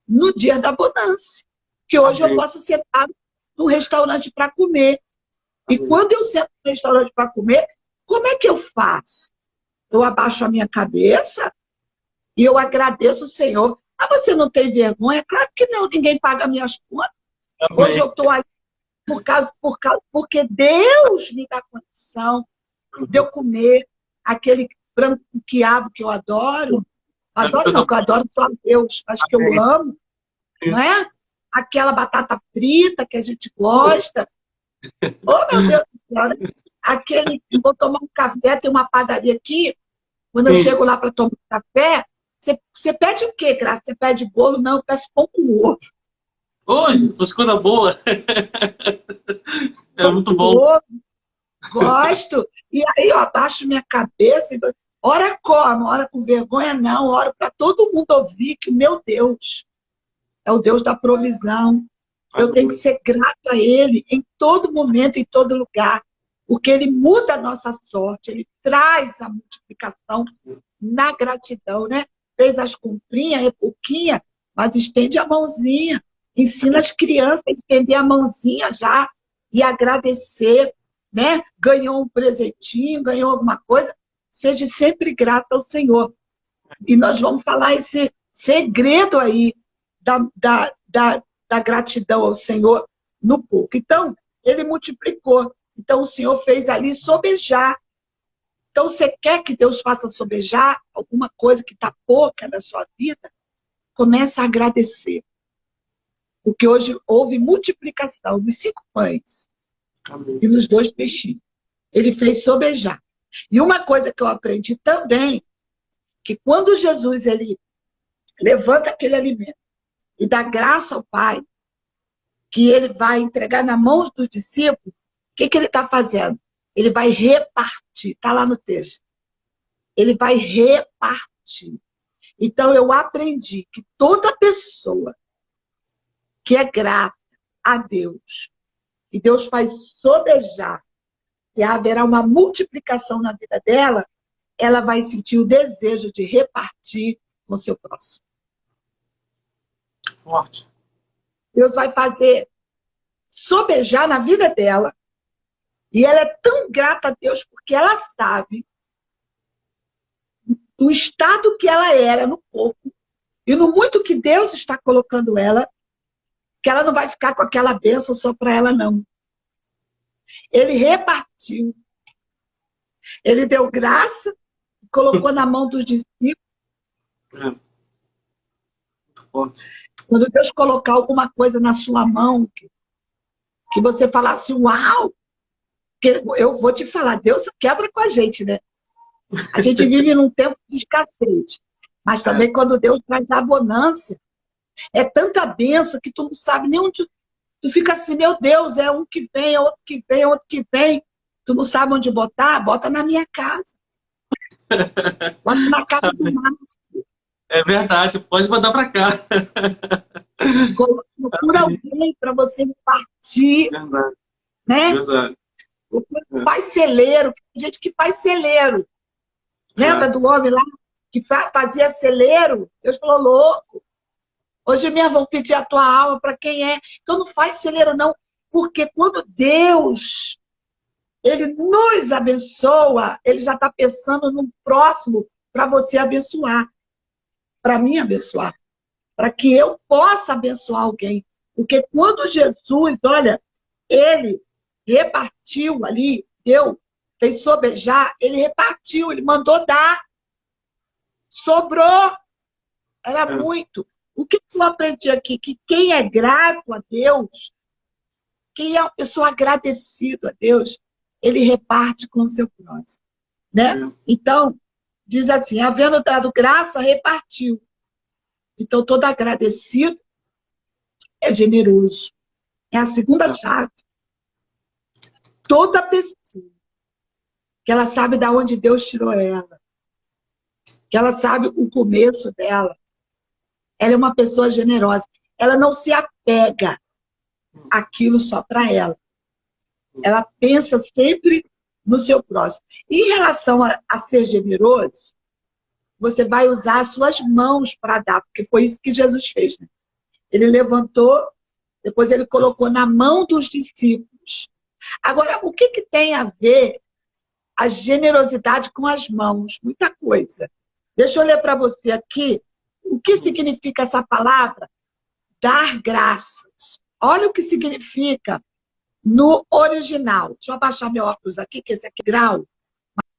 no dia da abundância. Que hoje eu Amém. posso sentar num restaurante para comer. E Amém. quando eu sento no restaurante para comer, como é que eu faço? Eu abaixo a minha cabeça e eu agradeço o Senhor. Ah, você não tem vergonha? Claro que não, ninguém paga minhas contas. Hoje Amém. eu estou ali porque Deus me dá condição de eu comer aquele frango com quiabo que eu adoro. Adoro não, que eu adoro só Deus, mas que eu Amém. amo, não é? Aquela batata frita que a gente gosta. Oh, meu Deus do céu, né? Aquele, vou tomar um café, tem uma padaria aqui, quando eu Sim. chego lá para tomar um café, você pede o quê, Graça? Você pede bolo? Não, eu peço pão com ovo. Hoje, essas coisas boas. É Pão muito com bom. ovo, gosto. E aí eu abaixo minha cabeça, ora como, ora com vergonha não, oro para todo mundo ouvir que, meu Deus, é o Deus da provisão. Eu tenho que ser grato a Ele em todo momento, em todo lugar, porque Ele muda a nossa sorte, Ele traz a multiplicação na gratidão, né? Fez as comprinhas, é pouquinha, mas estende a mãozinha. Ensina as crianças a estender a mãozinha já e agradecer, né? Ganhou um presentinho, ganhou alguma coisa, seja sempre grato ao Senhor. E nós vamos falar esse segredo aí da gratidão ao Senhor no pouco. Então, ele multiplicou. Então, o Senhor fez ali sobejar. Então, você quer que Deus faça sobejar alguma coisa que está pouca na sua vida? Começa a agradecer. Porque hoje houve multiplicação nos 5 pães Amém. e nos 2 peixinhos. Ele fez sobejar. E uma coisa que eu aprendi também, que quando Jesus ele levanta aquele alimento e dá graça ao Pai, que ele vai entregar na mão dos discípulos, o que ele está fazendo? Ele vai repartir, está lá no texto. Ele vai repartir. Então, eu aprendi que toda pessoa que é grata a Deus, e Deus faz sobejar, e haverá uma multiplicação na vida dela, ela vai sentir o desejo de repartir com o seu próximo. Forte. Deus vai fazer sobejar na vida dela, e ela é tão grata a Deus porque ela sabe do estado que ela era no pouco e no muito que Deus está colocando ela, que ela não vai ficar com aquela bênção só para ela, não. Ele repartiu. Ele deu graça, colocou na mão dos discípulos. É. Muito forte. Quando Deus colocar alguma coisa na sua mão, que você falar assim, uau, que eu vou te falar, Deus quebra com a gente, né? A gente vive num tempo de escassez. Mas também quando Deus traz abundância, é tanta bênção que tu não sabe nem onde... Tu fica assim, meu Deus, é um que vem, é outro que vem, é outro que vem. Tu não sabe onde botar? Bota na minha casa. Bota na casa do Márcio. É verdade, pode mandar para cá. Procura alguém para você repartir, Verdade, né? verdade. Faz celeiro, tem gente que faz celeiro. Lembra do homem lá que fazia celeiro? Deus falou, louco. Hoje mesmo vão pedir a tua alma para quem é. Então não faz celeiro, não. Porque quando Deus ele nos abençoa, ele já está pensando no próximo para você abençoar. Para mim abençoar. Para que eu possa abençoar alguém. Porque quando Jesus, olha, ele repartiu ali, fez sobejar, ele repartiu, ele mandou dar. Sobrou. Era muito. O que eu aprendi aqui? Que quem é grato a Deus, quem é uma pessoa agradecida a Deus, ele reparte com o seu próximo. Né? Então, diz assim, havendo dado graça, repartiu. Então, todo agradecido é generoso. É a segunda chave. Toda pessoa que ela sabe de onde Deus tirou ela, que ela sabe o começo dela, ela é uma pessoa generosa. Ela não se apega àquilo só para ela. Ela pensa sempre no seu próximo. E em relação a ser generoso, você vai usar as suas mãos para dar, porque foi isso que Jesus fez, né? Ele levantou, depois ele colocou na mão dos discípulos. Agora, o que tem a ver a generosidade com as mãos? Muita coisa. Deixa eu ler para você aqui o que significa essa palavra, dar graças. Olha o que significa no original. Deixa eu abaixar meu óculos aqui, que esse aqui é grau.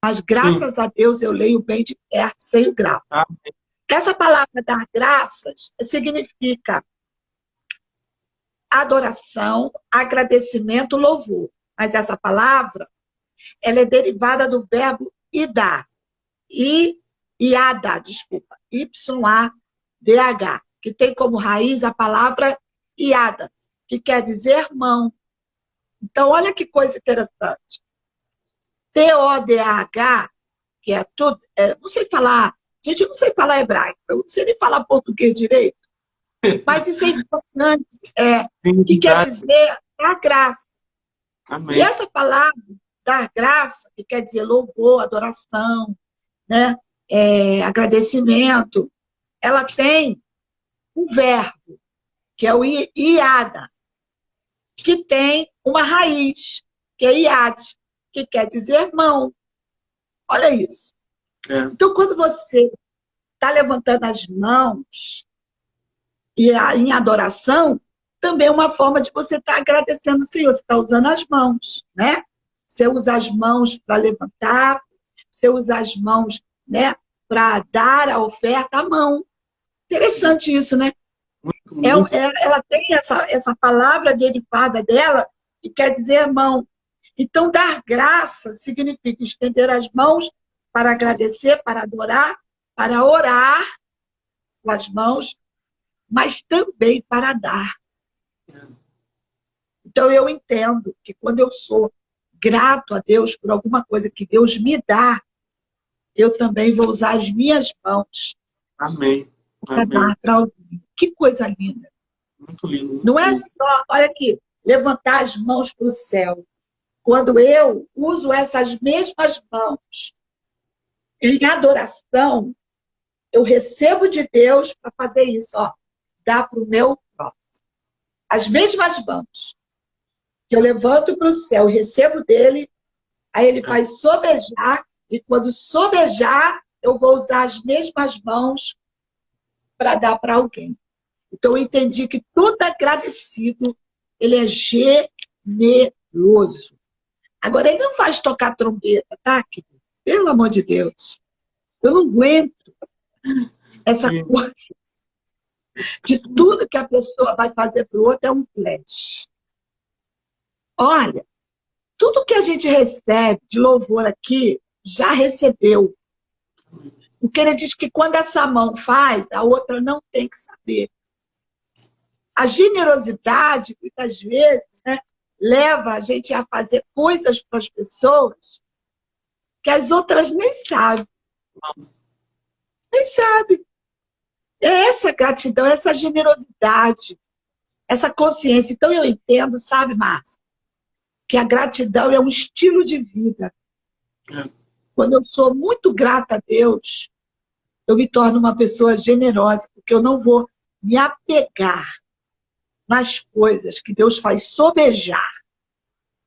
Mas graças a Deus eu leio bem de perto, sem o grau. Essa palavra dar graças significa adoração, agradecimento, louvor. Mas essa palavra, ela é derivada do verbo idar. Iada, desculpa. Y-A-D-H. Que tem como raiz a palavra iada, que quer dizer mão. Então, olha que coisa interessante. T-O-D-A-H, que é tudo... não sei falar... Gente, eu não sei falar hebraico. Eu não sei nem falar português direito. Mas isso é importante. Que quer dizer dar graça. Amém. E essa palavra, dar graça, que quer dizer louvor, adoração, né? Agradecimento, ela tem um verbo, que é o iada, que tem uma raiz, que é iad, que quer dizer mão. Olha isso. Então, quando você está levantando as mãos em adoração, também é uma forma de você estar agradecendo o Senhor. Você está usando as mãos, né? Você usa as mãos para levantar, você usa as mãos, né, para dar a oferta à mão. Interessante isso, né? Ela tem essa palavra derivada dela, que quer dizer mão. Então, dar graça significa estender as mãos para agradecer, para adorar, para orar com as mãos, mas também para dar. Então, eu entendo que quando eu sou grato a Deus por alguma coisa que Deus me dá, eu também vou usar as minhas mãos para dar para alguém. Que coisa linda. Muito lindo. Muito Não é lindo. só, olha aqui, levantar as mãos para o céu. Quando eu uso essas mesmas mãos em adoração, eu recebo de Deus para fazer isso, ó, dar para o meu próximo. As mesmas mãos que eu levanto para o céu e recebo dele, aí ele faz sobejar, e quando sobejar, eu vou usar as mesmas mãos para dar para alguém. Então, eu entendi que todo agradecido, ele é generoso. Agora, ele não faz tocar trombeta, tá, querido? Pelo amor de Deus. Eu não aguento essa coisa de tudo que a pessoa vai fazer para o outro é um flash. Olha, tudo que a gente recebe de louvor aqui, já recebeu. Porque ele diz que quando essa mão faz, a outra não tem que saber. A generosidade, muitas vezes, né, leva a gente a fazer coisas para as pessoas que as outras nem sabem. Nem sabem. É essa gratidão, essa generosidade, essa consciência. Então eu entendo, sabe, Márcio, que a gratidão é um estilo de vida. Quando eu sou muito grata a Deus, eu me torno uma pessoa generosa, porque eu não vou me apegar nas coisas que Deus faz sobejar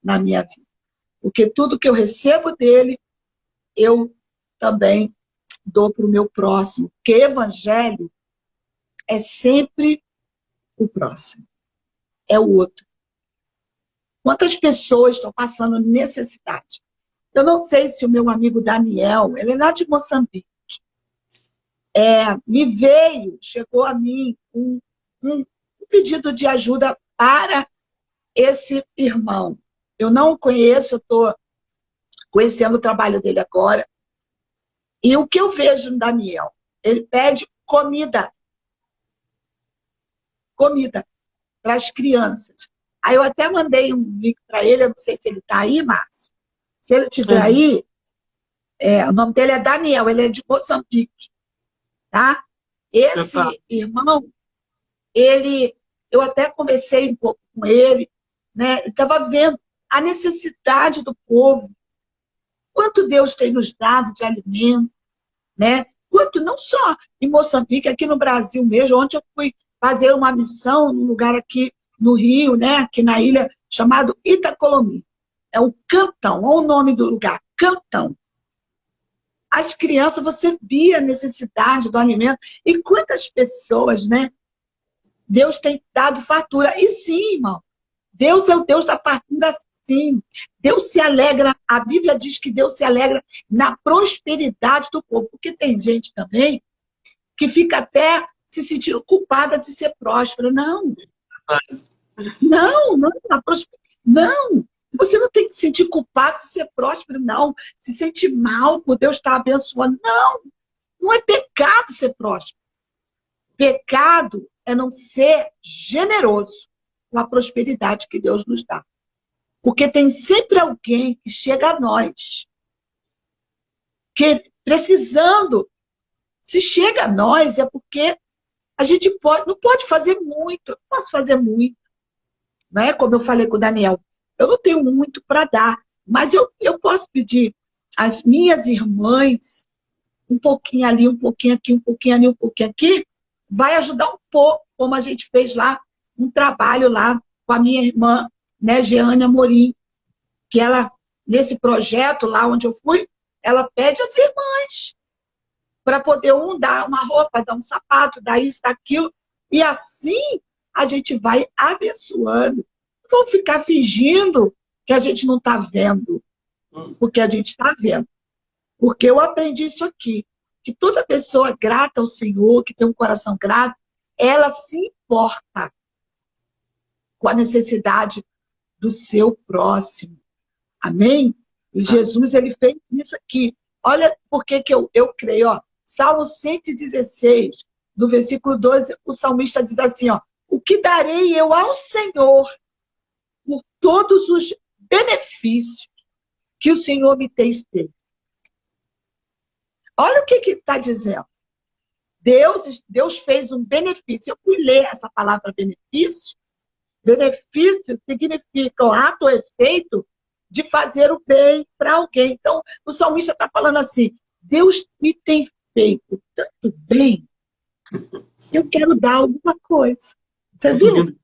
na minha vida. Porque tudo que eu recebo dele, eu também dou para o meu próximo. Porque evangelho é sempre o próximo. É o outro. Quantas pessoas estão passando necessidade? Eu não sei se o meu amigo Daniel, ele é lá de Moçambique, chegou a mim um pedido de ajuda para esse irmão. Eu não o conheço, eu estou conhecendo o trabalho dele agora. E o que eu vejo no Daniel? Ele pede comida. Comida para as crianças. Aí eu até mandei um link para ele, eu não sei se ele está aí, Márcio. Se ele estiver aí, o nome dele é Daniel, ele é de Moçambique, tá? Esse irmão, eu até conversei um pouco com ele, né? Estava vendo a necessidade do povo, quanto Deus tem nos dado de alimento, né? Quanto não só em Moçambique, aqui no Brasil mesmo. Ontem eu fui fazer uma missão num lugar aqui no Rio, né? Aqui na ilha, chamado Itacolomi. É o Cantão, olha o nome do lugar, Cantão. As crianças, você via a necessidade do alimento. E quantas pessoas, né? Deus tem dado fartura. E sim, irmão, Deus é o Deus da fartura, sim. Deus se alegra, a Bíblia diz que Deus se alegra na prosperidade do povo. Porque tem gente também que fica até se sentindo culpada de ser próspera. Não. Não, não. Você não tem que se sentir culpado de ser próspero, não. Se sentir mal por Deus estar abençoando. Não. Não é pecado ser próspero. Pecado é não ser generoso com a prosperidade que Deus nos dá. Porque tem sempre alguém que chega a nós, que precisando. Se chega a nós, é porque a gente não pode fazer muito. Eu não posso fazer muito. Não é como eu falei com o Daniel. Eu não tenho muito para dar, mas eu posso pedir às minhas irmãs, um pouquinho ali, um pouquinho aqui, um pouquinho ali, um pouquinho aqui, vai ajudar um pouco, como a gente fez lá, um trabalho lá com a minha irmã, né, Jeane Amorim, que ela, nesse projeto lá onde eu fui, ela pede às irmãs para poder dar uma roupa, dar um sapato, dar isso, daquilo, e assim a gente vai abençoando. Não vamos ficar fingindo que a gente não está vendo, porque a gente está vendo. Porque eu aprendi isso aqui, que toda pessoa grata ao Senhor, que tem um coração grato, ela se importa com a necessidade do seu próximo. Amém? E Jesus, ele fez isso aqui. Olha por que eu creio. Ó. Salmo 116, no versículo 12, o salmista diz assim, ó, o que darei eu ao Senhor por todos os benefícios que o Senhor me tem feito. Olha o que está dizendo. Deus fez um benefício. Eu fui ler essa palavra benefício. Benefício significa o ato ou efeito de fazer o bem para alguém. Então, o salmista está falando assim, Deus me tem feito tanto bem, eu quero dar alguma coisa. Você Muito viu? lindo.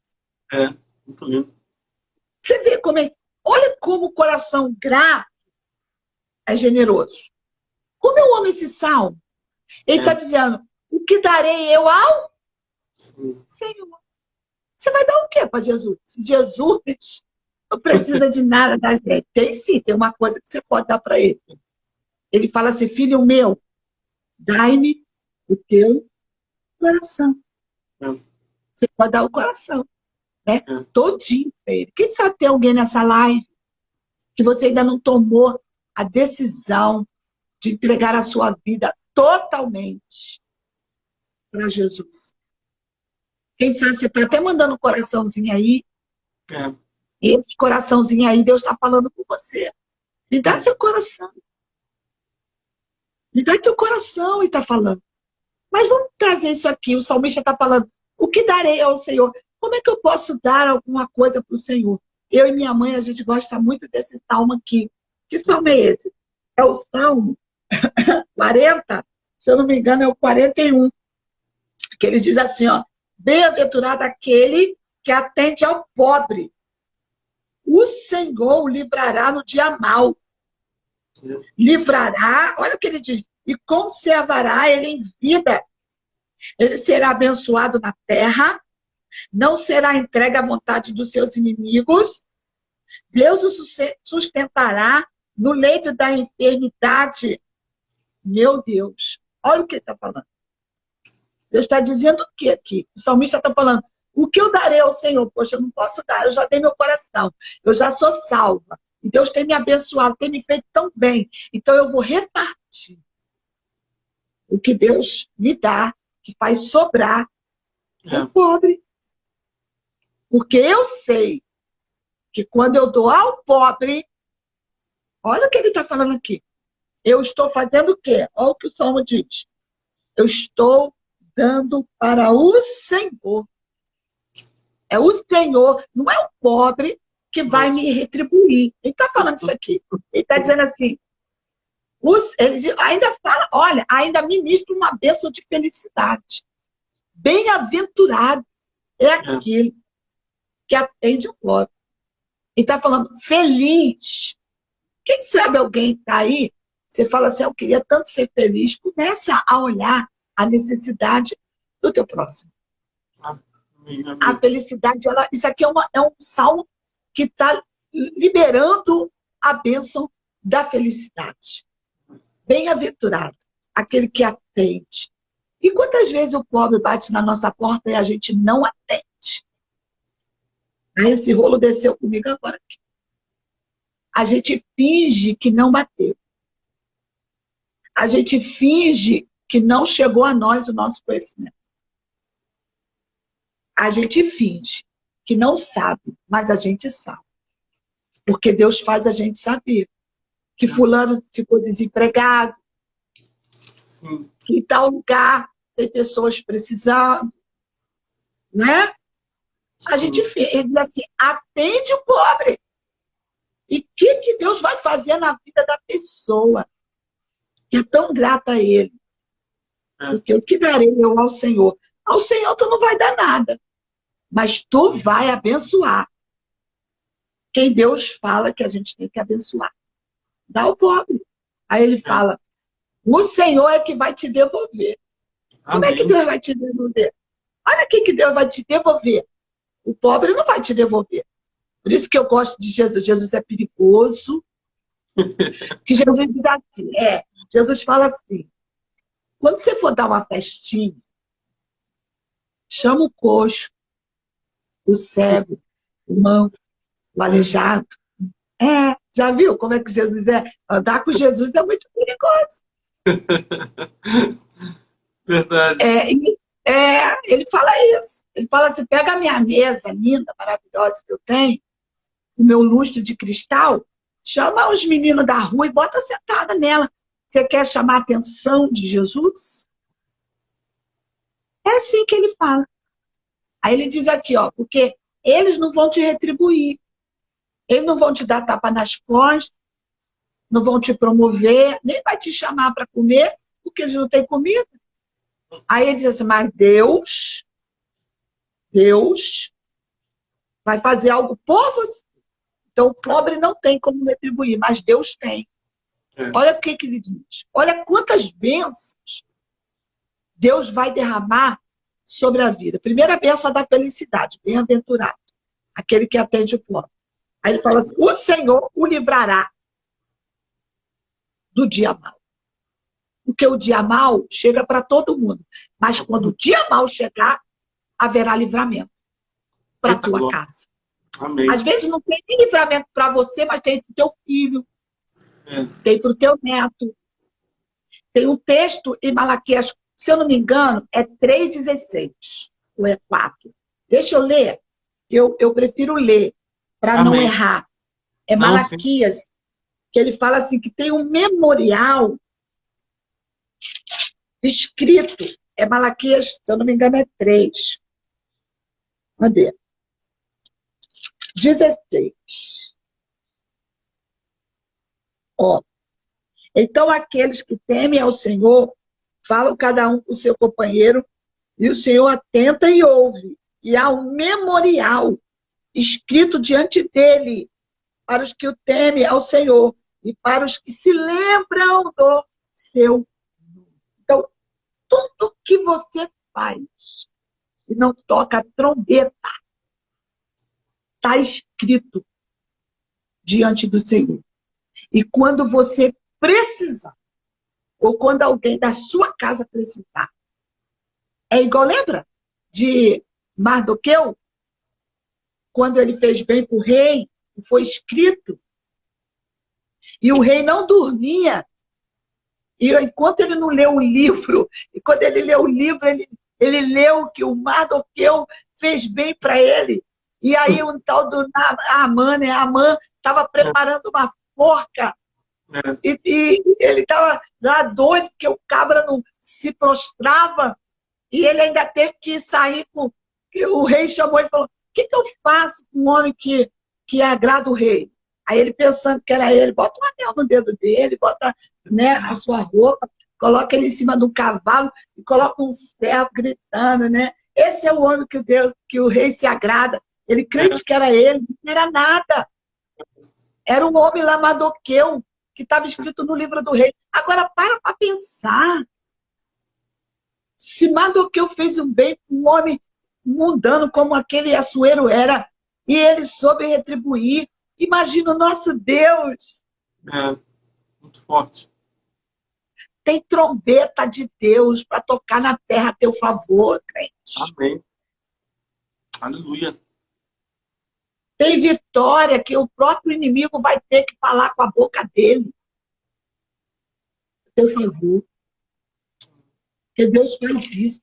Muito lindo. Você vê como é. Olha como o coração grato é generoso. Como eu amo esse salmo. Ele está dizendo, o que darei eu ao Senhor? Você vai dar o quê para Jesus? Jesus não precisa de nada da gente. Tem sim, tem uma coisa que você pode dar para ele. Ele fala assim, filho meu, dai-me o teu coração. Você pode dar o coração, né? Todinho para ele. Quem sabe tem alguém nessa live que você ainda não tomou a decisão de entregar a sua vida totalmente para Jesus. Quem sabe você está até mandando um coraçãozinho aí. E esse coraçãozinho aí, Deus está falando com você. Me dá seu coração. Me dá teu coração, e está falando. Mas vamos trazer isso aqui. O salmista está falando, o que darei ao Senhor? Como é que eu posso dar alguma coisa para o Senhor? Eu e minha mãe, a gente gosta muito desse salmo aqui. Que salmo é esse? É o Salmo 40, se eu não me engano, é o 41. Que ele diz assim, ó, bem-aventurado aquele que atende ao pobre. O Senhor o livrará no dia mau. Livrará, olha o que ele diz, e conservará ele em vida. Ele será abençoado na terra, não será entregue à vontade dos seus inimigos. Deus o sustentará no leito da enfermidade. Meu Deus, olha o que ele está falando. Deus está dizendo o que aqui? O salmista está falando, o que eu darei ao Senhor? Poxa, eu não posso dar, eu já dei meu coração, eu já sou salva. E Deus tem me abençoado, tem me feito tão bem. Então eu vou repartir o que Deus me dá, que faz sobrar o pobre. Porque eu sei que quando eu dou ao pobre, olha o que ele está falando aqui. Eu estou fazendo o quê? Olha o que o Salmo diz. Eu estou dando para o Senhor. É o Senhor, não é o pobre que vai me retribuir. Ele está falando isso aqui. Ele está dizendo assim, ele ainda fala, olha, ainda ministra uma bênção de felicidade. Bem-aventurado é aquele que atende o pobre. Ele está falando feliz. Quem sabe alguém está aí, você fala assim, eu queria tanto ser feliz. Começa a olhar a necessidade do teu próximo. A felicidade, isso aqui é um salmo que está liberando a bênção da felicidade. Bem-aventurado, aquele que atende. E quantas vezes o pobre bate na nossa porta e a gente não atende? Aí esse rolo desceu comigo agora aqui. A gente finge que não bateu. A gente finge que não chegou a nós o nosso conhecimento. A gente finge que não sabe, mas a gente sabe. Porque Deus faz a gente saber que fulano ficou desempregado, Sim. que em tal lugar tem pessoas precisando, né? A gente ele diz assim, atende o pobre. E o que Deus vai fazer na vida da pessoa que é tão grata a Ele? Porque o que darei eu ao Senhor? Ao Senhor tu não vai dar nada, mas tu vai abençoar quem Deus fala que a gente tem que abençoar. Dá ao pobre. Aí ele fala, o Senhor é que vai te devolver. Como é que Deus vai te devolver? Olha o que Deus vai te devolver. O pobre não vai te devolver. Por isso que eu gosto de Jesus. Jesus é perigoso. Que Jesus diz assim, Jesus fala assim, quando você for dar uma festinha, chama o coxo, o cego, o manco, o aleijado. Já viu como é que Jesus é? Andar com Jesus é muito perigoso. Verdade. Ele fala isso. Ele fala assim, pega a minha mesa linda, maravilhosa que eu tenho, o meu lustre de cristal, chama os meninos da rua e bota sentada nela. Você quer chamar a atenção de Jesus? É assim que ele fala. Aí ele diz aqui, ó, porque eles não vão te retribuir. Eles não vão te dar tapa nas costas, não vão te promover, nem vai te chamar para comer, porque eles não têm comida. Aí ele diz assim, mas Deus vai fazer algo por você. Então o pobre não tem como retribuir, mas Deus tem. Olha o que ele diz. Olha quantas bênçãos Deus vai derramar sobre a vida. Primeira bênção da felicidade, bem-aventurado, aquele que atende o pobre. Aí ele fala assim, o Senhor o livrará do dia mau. Porque o dia mau chega para todo mundo. Mas quando o dia mau chegar, haverá livramento para a tua casa. Amém. Às vezes não tem nem livramento para você, mas tem para o teu filho, tem para o teu neto. Tem um texto em Malaquias, se eu não me engano, é 3,16 ou é 4. Deixa eu ler. Eu prefiro ler para não errar. É Malaquias, que ele fala assim, que tem um memorial escrito. É Malaquias, se eu não me engano, é 3. Cadê? 16. Ó. Então, aqueles que temem ao Senhor, falam cada um com o seu companheiro, e o Senhor atenta e ouve. E há um memorial escrito diante dele, para os que o temem ao Senhor, e para os que se lembram do seu nome. Então, tudo que você faz e não toca a trombeta, está escrito diante do Senhor. E quando você precisar, ou quando alguém da sua casa precisar, é igual, lembra de Mardoqueu? Quando ele fez bem para o rei, foi escrito, e o rei não dormia, e enquanto ele não leu o livro, e quando ele leu o livro, ele leu que o Mardoqueu fez bem para ele, E aí um tal do Naamã, né? Naamã estava preparando uma forca. E ele estava lá doido, porque o cabra não se prostrava. E ele ainda teve que sair com... O rei chamou e falou, o que eu faço com um homem que agrada o rei? Aí ele, pensando que era ele, bota um anel no dedo dele, bota, né, a sua roupa, coloca ele em cima de um cavalo e coloca um servo gritando, né? Esse é o homem que o rei se agrada. Ele crente que era ele, não era nada. Era um homem lá, Mardoqueu, que estava escrito no livro do rei. Agora, para pensar. Se Mardoqueu fez um bem com um homem mundano como aquele Assuero era, e ele soube retribuir, imagina o nosso Deus. Muito forte. Tem trombeta de Deus para tocar na terra a teu favor, crente. Amém. Aleluia. Tem vitória que o próprio inimigo vai ter que falar com a boca dele. A teu favor. Porque Deus faz isso.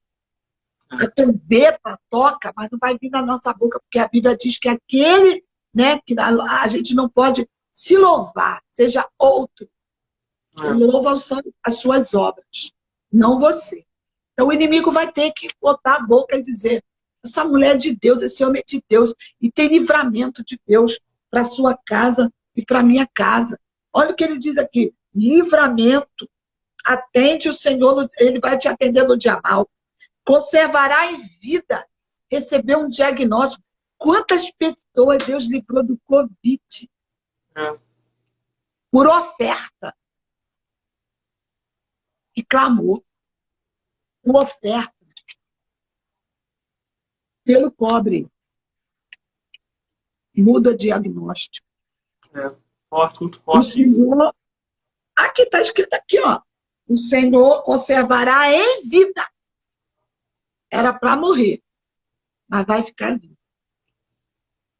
A trombeta toca, mas não vai vir da nossa boca, porque a Bíblia diz que aquele, né, que a gente não pode se louvar, seja outro. Louva as suas obras, não você. Então o inimigo vai ter que botar a boca e dizer, essa mulher é de Deus, esse homem é de Deus, e tem livramento de Deus para a sua casa e para a minha casa. Olha o que ele diz aqui, livramento. Atende o Senhor, ele vai te atender no dia mal. Conservará em vida. Recebeu um diagnóstico. Quantas pessoas Deus livrou do Covid? Por oferta. E clamou. Por oferta. Pelo pobre. Muda diagnóstico. Forte, muito forte. O Senhor, aqui está escrito aqui, ó. O Senhor conservará em vida. Era para morrer, mas vai ficar vivo.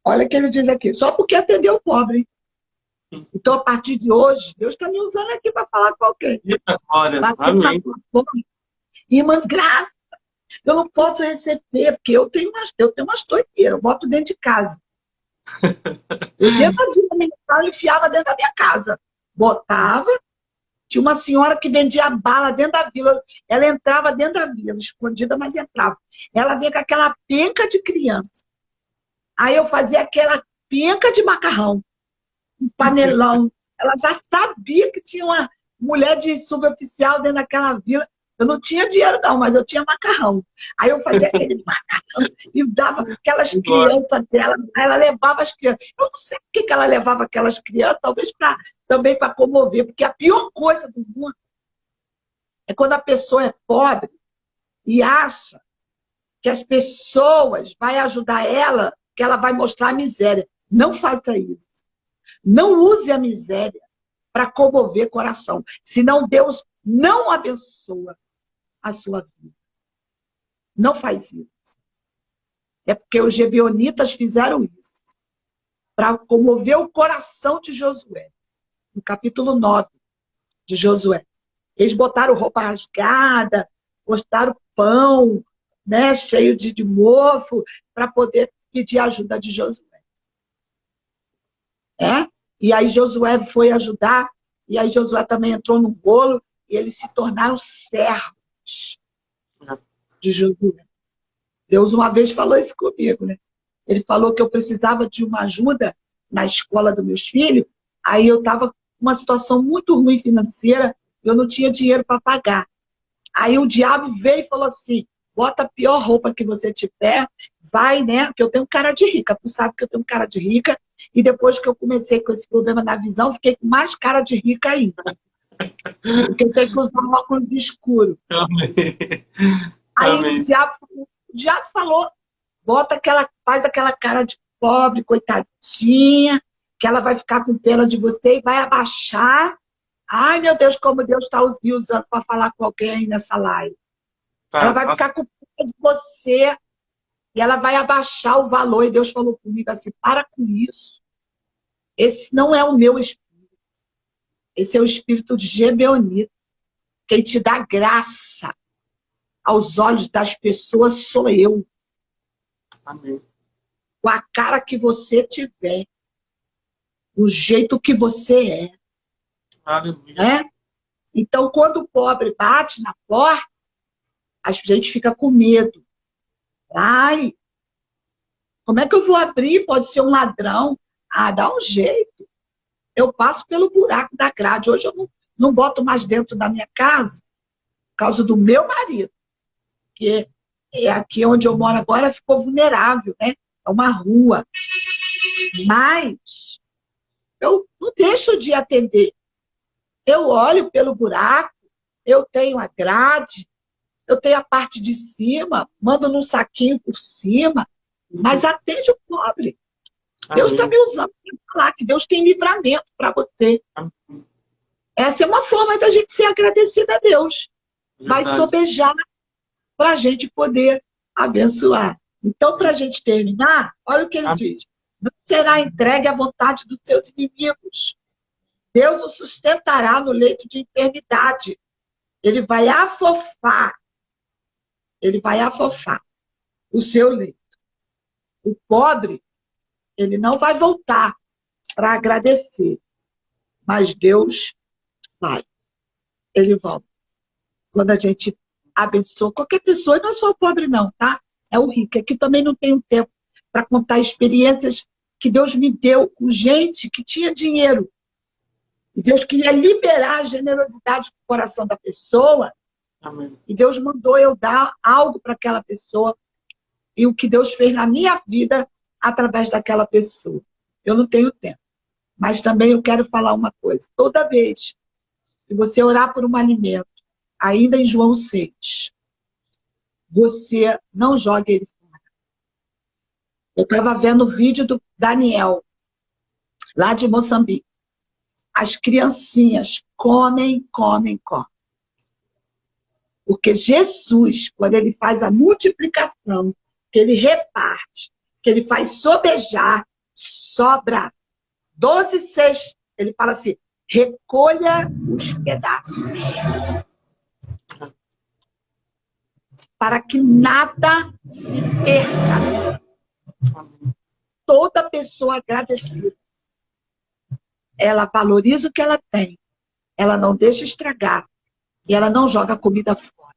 Olha o que ele diz aqui, só porque atendeu o pobre. Então, a partir de hoje, Deus está me usando aqui para falar com alguém. Olha, amém. Irmã, graça. Eu não posso receber, porque eu tenho umas doideiras, eu boto dentro de casa. Eu dentro da vida militar, eu enfiava dentro da minha casa. Botava. Tinha uma senhora que vendia bala dentro da vila. Ela entrava dentro da vila, escondida, mas entrava. Ela vinha com aquela penca de criança. Aí eu fazia aquela penca de macarrão. Um panelão. Ela já sabia que tinha uma mulher de suboficial dentro daquela vila. Eu não tinha dinheiro, não, mas eu tinha macarrão. Aí eu fazia aquele macarrão e dava aquelas crianças dela. Ela levava as crianças. Eu não sei por que ela levava aquelas crianças, talvez também para comover, porque a pior coisa do mundo é quando a pessoa é pobre e acha que as pessoas vão ajudar ela, que ela vai mostrar a miséria. Não faça isso. Não use a miséria para comover coração. Senão Deus não abençoa a sua vida. Não faz isso. É porque os gibeonitas fizeram isso para comover o coração de Josué. No capítulo 9 de Josué. Eles botaram roupa rasgada, botaram pão, né, cheio de mofo, para poder pedir ajuda de Josué. E aí Josué foi ajudar, e aí Josué também entrou no bolo, e eles se tornaram servos de Josué. Deus uma vez falou isso comigo, né? Ele falou que eu precisava de uma ajuda na escola dos meus filhos, aí eu estava com uma situação muito ruim financeira, eu não tinha dinheiro para pagar. Aí o diabo veio e falou assim, bota a pior roupa que você tiver, vai, né? Porque eu tenho cara de rica, tu sabe que eu tenho cara de rica, e depois que eu comecei com esse problema na visão, fiquei com mais cara de rica ainda. Porque eu tenho que usar um óculos escuro. Amém. Aí Amém. o diabo falou, faz aquela cara de pobre, coitadinha, que ela vai ficar com pena de você e vai abaixar. Ai, meu Deus, como Deus está me usando para falar com alguém aí nessa live. Ela vai ficar com pena de você e ela vai abaixar o valor. E Deus falou comigo assim, para com isso. Esse não é o meu espírito. Esse é o espírito de Gibeonita. Quem te dá graça aos olhos das pessoas sou eu. Amém. com a cara que você tiver, o jeito que você é. Aleluia. Né? Então, quando o pobre bate na porta, a gente fica com medo. Ai, como é que eu vou abrir? Pode ser um ladrão. Ah, dá um jeito. Eu passo pelo buraco da grade. Hoje eu não boto mais dentro da minha casa, por causa do meu marido. Porque aqui onde eu moro agora ficou vulnerável, né? É uma rua. Mas eu não deixo de atender. Eu olho pelo buraco, eu tenho a grade, eu tenho a parte de cima, mando num saquinho por cima, mas atende o pobre. Deus está me usando para falar que Deus tem livramento para você. Essa é uma forma da gente ser agradecida a Deus. Vai sobejar para a gente poder abençoar. Então, para a gente terminar, olha o que ele diz. Não será entregue à vontade dos seus inimigos. Deus o sustentará no leito de enfermidade. Ele vai afofar. Ele vai afofar o seu leito. O pobre, ele não vai voltar para agradecer. Mas Deus vai. Ele volta. Quando a gente abençoa qualquer pessoa, e não é só o pobre não, tá? É o rico. Aqui também não tenho tempo para contar experiências que Deus me deu com gente que tinha dinheiro. E Deus queria liberar a generosidade do coração da pessoa. Amém. E Deus mandou eu dar algo para aquela pessoa. E o que Deus fez na minha vida através daquela pessoa. Eu não tenho tempo. Mas também eu quero falar uma coisa. Toda vez que você orar por um alimento, ainda em João 6, você não joga ele fora. Eu estava vendo o vídeo do Daniel, lá de Moçambique. As criancinhas comem. Porque Jesus, quando ele faz a multiplicação, que ele reparte, que ele faz sobejar, sobra 12 cestos. Ele fala assim, recolha os pedaços. Para que nada se perca. Toda pessoa agradecida, ela valoriza o que ela tem. Ela não deixa estragar. E ela não joga a comida fora.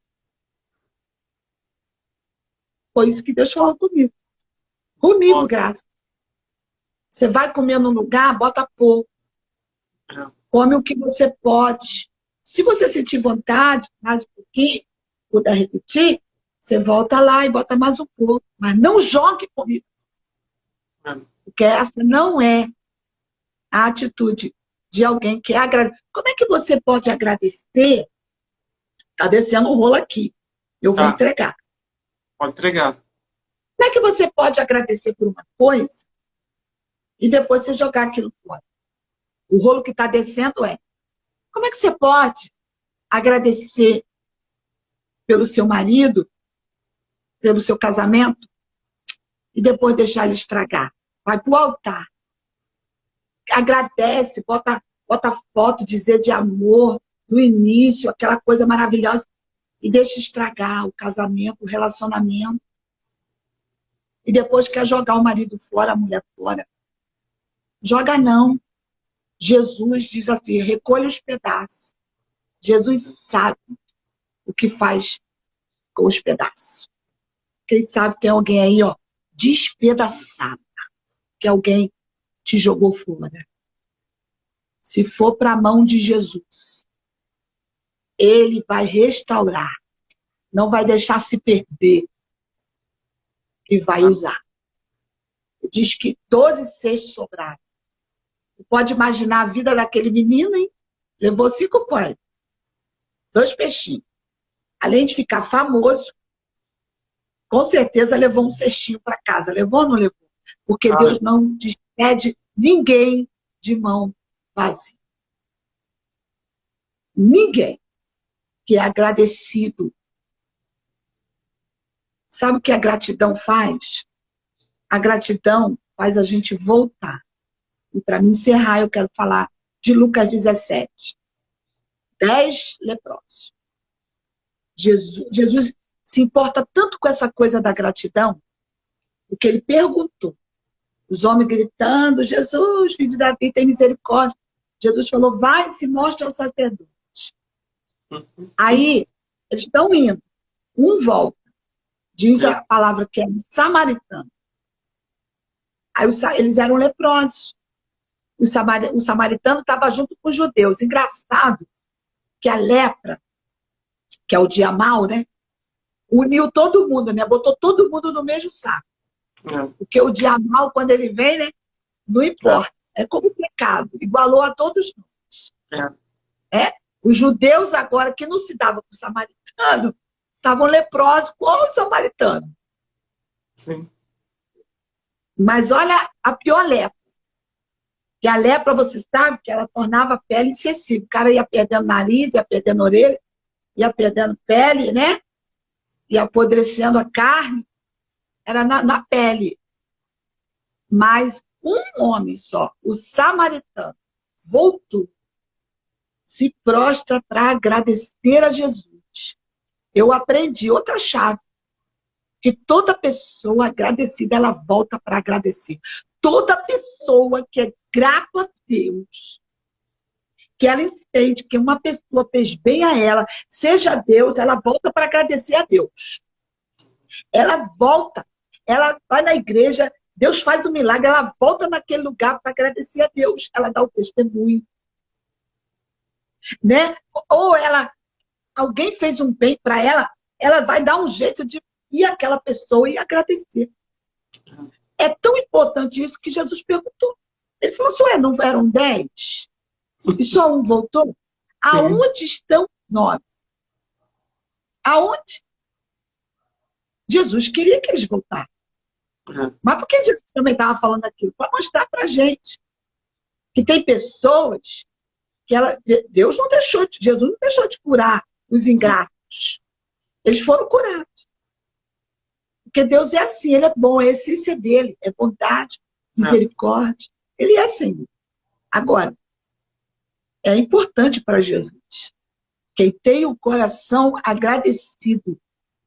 Foi isso que Deus falou comigo. Comigo, Graça. Você vai comer num lugar, bota pouco. Come o que você pode. Se você sentir vontade, mais um pouquinho, puder repetir, você volta lá e bota mais um pouco. Mas não jogue comida. Porque essa não é a atitude de alguém que agradece. Como é que você pode agradecer? Está descendo um rolo aqui. Eu vou entregar. Pode entregar. Como é que você pode agradecer por uma coisa e depois você jogar aquilo fora? O rolo que está descendo é... Como é que você pode agradecer pelo seu marido, pelo seu casamento, e depois deixar ele estragar? Vai para o altar. Agradece, bota foto, dizer de amor, do início, aquela coisa maravilhosa, e deixa estragar o casamento, o relacionamento. E depois quer jogar o marido fora, a mulher fora. Joga não. Jesus diz assim, recolhe os pedaços. Jesus sabe o que faz com os pedaços. Quem sabe tem alguém aí, ó, despedaçado, que alguém te jogou fora. Se for para a mão de Jesus, ele vai restaurar, não vai deixar se perder e vai usar. Diz que 12 cestos sobraram. Pode imaginar a vida daquele menino, hein? Levou 5 pães, 2 peixinhos. Além de ficar famoso, com certeza levou um cestinho para casa. Levou ou não levou? Porque Deus não despede ninguém de mão vazia. Ninguém que é agradecido. Sabe o que a gratidão faz? A gratidão faz a gente voltar. E para me encerrar, eu quero falar de Lucas 17. 10 leprosos. Jesus se importa tanto com essa coisa da gratidão, porque ele perguntou. Os homens gritando, Jesus, filho de Davi, tem misericórdia. Jesus falou, vai e se mostra ao sacerdote. Aí, eles estão indo. Um volta. Diz a palavra que é um samaritano. Aí eles eram leprosos. O samaritano estava junto com os judeus. Engraçado que a lepra, que é o dia mau, né? Uniu todo mundo, né? Botou todo mundo no mesmo saco. Porque o dia mau, quando ele vem, né? Não importa. É como o pecado. Igualou a todos nós. Os judeus agora, que não se davam com o samaritano, estavam leprosos com o samaritano. Sim. Mas olha a pior lepra. Que a lepra, você sabe, que ela tornava a pele insensível. O cara ia perdendo nariz, ia perdendo orelha, ia perdendo pele, né? Ia apodrecendo a carne. Era na pele. Mas um homem só, o samaritano, voltou, se prostra para agradecer a Jesus. Eu aprendi outra chave. Que toda pessoa agradecida, ela volta para agradecer. Toda pessoa que é grata a Deus, que ela entende que uma pessoa fez bem a ela, seja Deus, ela volta para agradecer a Deus. Ela volta, ela vai na igreja, Deus faz um milagre, ela volta naquele lugar para agradecer a Deus. Ela dá o testemunho. Né? Ou alguém fez um bem para ela, ela vai dar um jeito de ir àquela pessoa e agradecer. É tão importante isso que Jesus perguntou. Ele falou assim, ué, não eram 10? E só um voltou? Aonde estão 9? Aonde? Jesus queria que eles voltassem. Mas por que Jesus também estava falando aquilo? Para mostrar para a gente que tem pessoas que Deus não deixou, Jesus não deixou de curar os ingratos. Eles foram curados. Porque Deus é assim, Ele é bom, a essência dele é bondade, misericórdia. Ele é assim. Agora, é importante para Jesus. Quem tem o coração agradecido,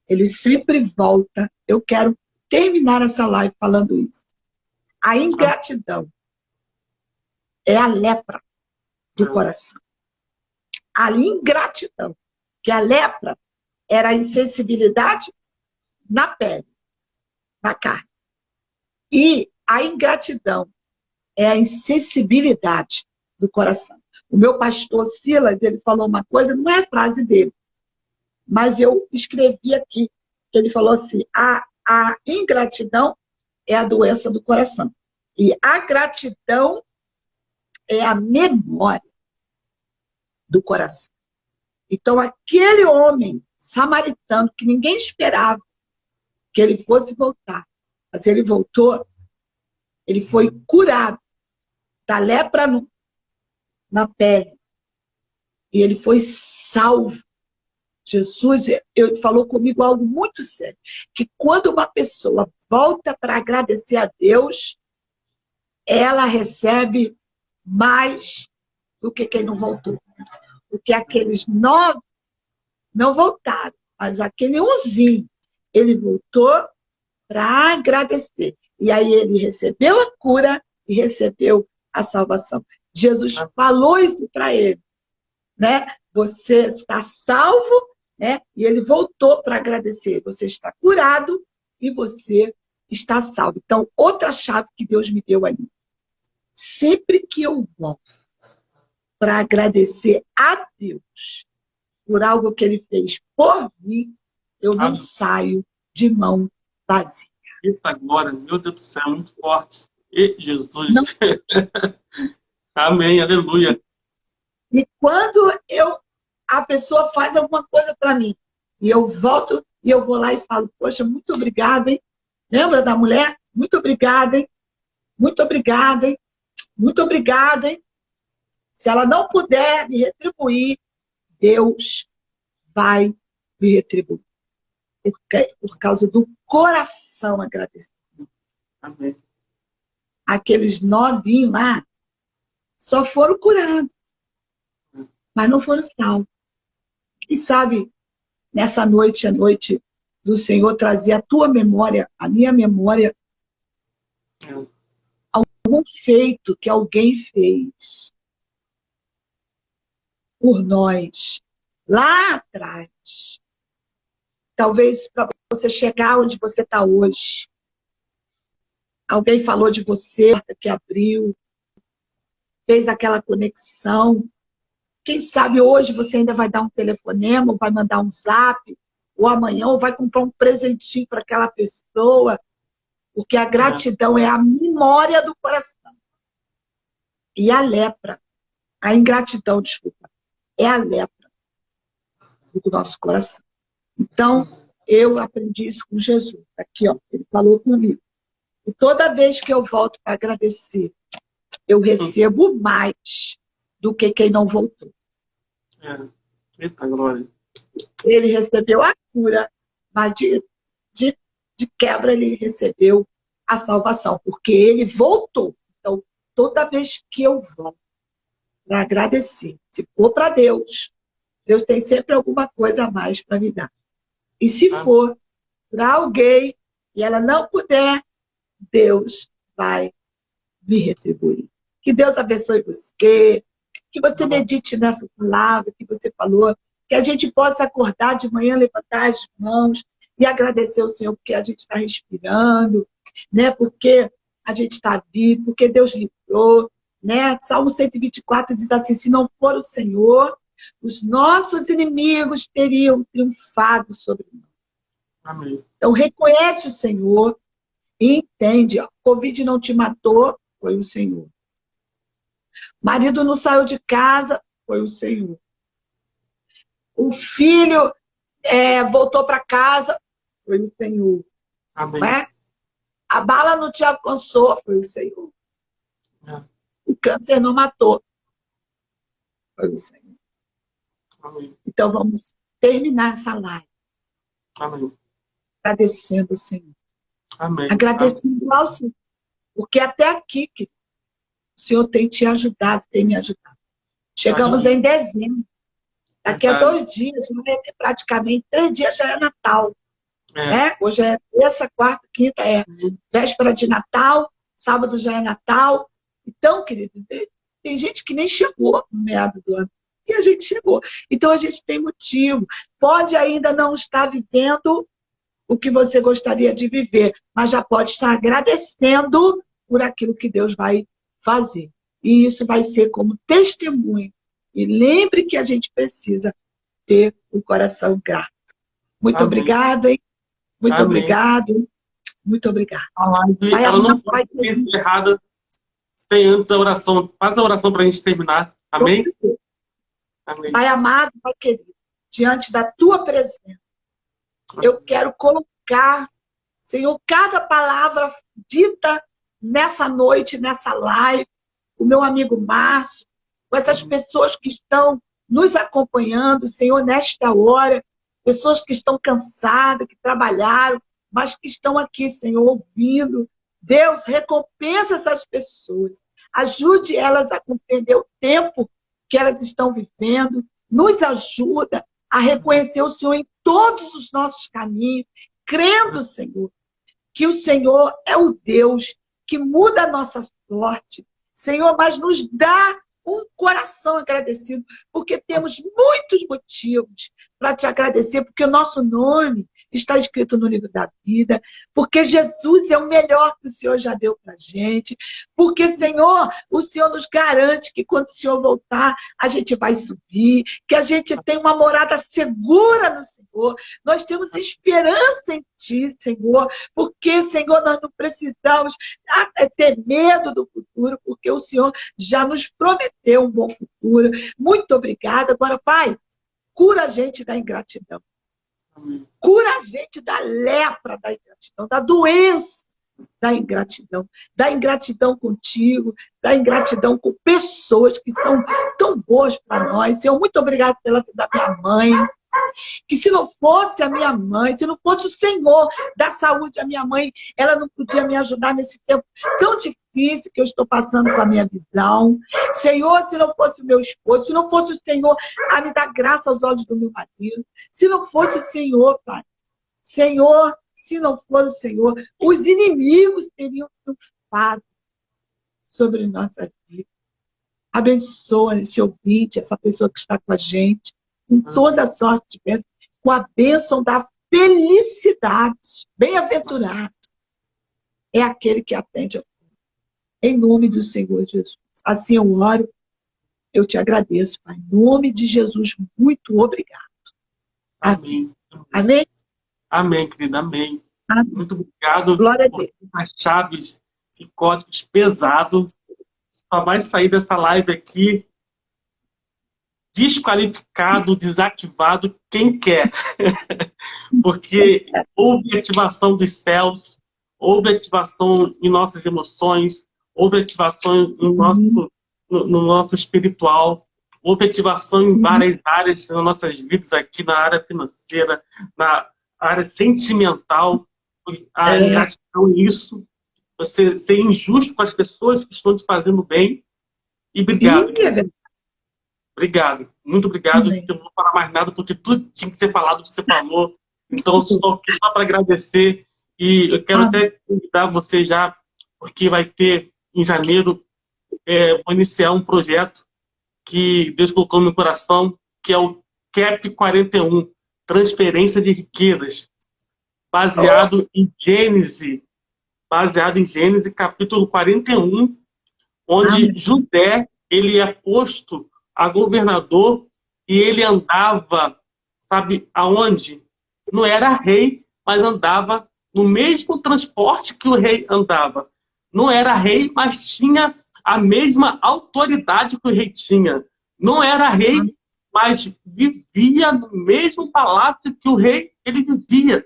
ele sempre volta. Eu quero terminar essa live falando isso. A ingratidão é a lepra do coração. A ingratidão, que a lepra era a insensibilidade na pele, na carne. E a ingratidão é a insensibilidade do coração. O meu pastor Silas, ele falou uma coisa, não é a frase dele, mas eu escrevi aqui, que ele falou assim, a ingratidão é a doença do coração. E a gratidão é a memória do coração. Então, aquele homem samaritano, que ninguém esperava que ele fosse voltar, mas ele voltou, ele foi curado da lepra na pele. E ele foi salvo. Jesus falou comigo algo muito sério, que quando uma pessoa volta para agradecer a Deus, ela recebe mais do que quem não voltou. Porque aqueles 9 não voltaram, mas aquele umzinho, ele voltou para agradecer. E aí ele recebeu a cura e recebeu a salvação. Jesus falou isso para ele, né? Você está salvo, né? E ele voltou para agradecer. Você está curado e você está salvo. Então, outra chave que Deus me deu ali. Sempre que eu volto para agradecer a Deus por algo que ele fez por mim, eu não saio de mão vazia. Eita glória, meu Deus do céu, muito forte. E Jesus. Não. Amém, aleluia. E quando a pessoa faz alguma coisa para mim, e eu volto, e eu vou lá e falo, poxa, muito obrigada, hein? Lembra da mulher? Muito obrigada, hein? Muito obrigada, hein? Muito obrigada, hein? Se ela não puder me retribuir, Deus vai me retribuir. Por causa do coração agradecido. Amém. Aqueles 9 lá só foram curados, mas não foram salvos. E sabe, nessa noite, a noite do Senhor, trazer a tua memória, a minha memória, algum feito que alguém fez por nós, lá atrás. Talvez para você chegar onde você está hoje. Alguém falou de você, que abriu, fez aquela conexão. Quem sabe hoje você ainda vai dar um telefonema, ou vai mandar um zap, ou amanhã, ou vai comprar um presentinho para aquela pessoa, porque a gratidão é a memória do coração. E a lepra, a ingratidão, desculpa, é a lepra do nosso coração. Então, eu aprendi isso com Jesus. Aqui, ó, ele falou comigo. E toda vez que eu volto para agradecer, eu recebo mais do que quem não voltou. Eita, glória. Ele recebeu a cura, mas de quebra ele recebeu a salvação, porque ele voltou. Então, toda vez que eu volto para agradecer, se for para Deus, Deus tem sempre alguma coisa a mais para me dar. E se for para alguém e ela não puder, Deus vai me retribuir. Que Deus abençoe você, que você medite nessa palavra que você falou, que a gente possa acordar de manhã, levantar as mãos e agradecer ao Senhor porque a gente está respirando, né? Porque a gente está vivo, porque Deus livrou, né? Salmo 124 diz assim, se não for o Senhor, os nossos inimigos teriam triunfado sobre nós. Amém. Então, reconhece o Senhor e entende. Ó, Covid não te matou, foi o Senhor. Marido não saiu de casa, foi o Senhor. O filho voltou para casa, foi o Senhor. Amém. Não é? A bala não te alcançou, foi o Senhor. O câncer não matou, foi o Senhor. Amém. Então, vamos terminar essa live. Amém. Agradecendo o Senhor. Amém. Agradecendo ao Senhor. Porque até aqui, que o Senhor tem te ajudado, tem me ajudado. Chegamos em dezembro. Daqui a 2 dias, praticamente 3 dias já é Natal. Né? Hoje é terça, quarta, quinta, véspera de Natal, sábado já é Natal. Então, querido, tem gente que nem chegou no meado do ano. E a gente chegou. Então, a gente tem motivo. Pode ainda não estar vivendo o que você gostaria de viver, mas já pode estar agradecendo por aquilo que Deus vai fazer. E isso vai ser como testemunho. E lembre que a gente precisa ter um coração grato. Muito obrigada, hein? Muito obrigado. Muito obrigada. A live, ela não pode ser encerrada sem antes a oração. Faz a oração para a gente terminar. Amém? Amém. Pai amado, Pai querido, diante da tua presença, eu quero colocar, Senhor, cada palavra dita nessa noite, nessa live, o meu amigo Márcio, com essas pessoas que estão nos acompanhando, Senhor, nesta hora, pessoas que estão cansadas, que trabalharam, mas que estão aqui, Senhor, ouvindo. Deus, recompensa essas pessoas. Ajude elas a compreender o tempo que elas estão vivendo. Nos ajuda a reconhecer o Senhor em todos os nossos caminhos, crendo, Senhor, que o Senhor é o Deus que muda a nossa sorte. Senhor, mas nos dá um coração agradecido, porque temos muitos motivos para te agradecer, porque o nosso nome está escrito no livro da vida, porque Jesus é o melhor que o Senhor já deu para a gente, porque, Senhor, o Senhor nos garante que quando o Senhor voltar, a gente vai subir, que a gente tem uma morada segura no Senhor, nós temos esperança em Ti, Senhor, porque, Senhor, nós não precisamos ter medo do futuro, porque o Senhor já nos prometeu um bom futuro. Muito obrigada. Agora, Pai, cura a gente da ingratidão. Cura a gente da lepra da ingratidão, da doença da ingratidão contigo, da ingratidão com pessoas que são tão boas para nós. Senhor, muito obrigado pela vida da minha mãe, que se não fosse a minha mãe, se não fosse o Senhor da saúde, a minha mãe, ela não podia me ajudar nesse tempo tão difícil que eu estou passando com a minha visão. Senhor, se não fosse o meu esposo, se não fosse o Senhor a me dar graça aos olhos do meu marido, se não fosse o Senhor, Pai, Senhor, se não for o Senhor, os inimigos teriam triunfado. sobre nossa vida. Abençoa esse ouvinte, essa pessoa que está com a gente, com toda a sorte de bênção, com a bênção da felicidade. Bem-aventurado é aquele que atende em nome do Senhor Jesus. Assim eu oro, eu te agradeço, Pai. Em nome de Jesus, muito obrigado. Amém. Amém? Amém, querida. Amém. Amém. Muito obrigado Glória a por Deus. as chaves e códigos pesados. Só vai sair dessa live aqui desqualificado, desativado, quem quer. Porque houve ativação dos céus, houve ativação em nossas emoções, houve ativação no nosso espiritual, houve ativação em várias áreas das nossas vidas aqui, na área financeira, na área sentimental. A ingratidão nisso, você ser injusto com as pessoas que estão te fazendo bem. E obrigado. Obrigado. Muito obrigado. Amém. Eu não vou falar mais nada, porque tudo tinha que ser falado, você falou. Então, eu estou aqui só para agradecer. E eu quero até convidar você já, porque vai ter, em janeiro, vou iniciar um projeto que Deus colocou no meu coração, que é o CAP 41, Transferência de Riquezas, baseado em Gênesis, capítulo 41, onde José, ele é posto a governador e ele andava, sabe aonde? Não era rei, mas andava no mesmo transporte que o rei andava. Não era rei, mas tinha a mesma autoridade que o rei tinha. Não era rei, mas vivia no mesmo palácio que o rei ele vivia.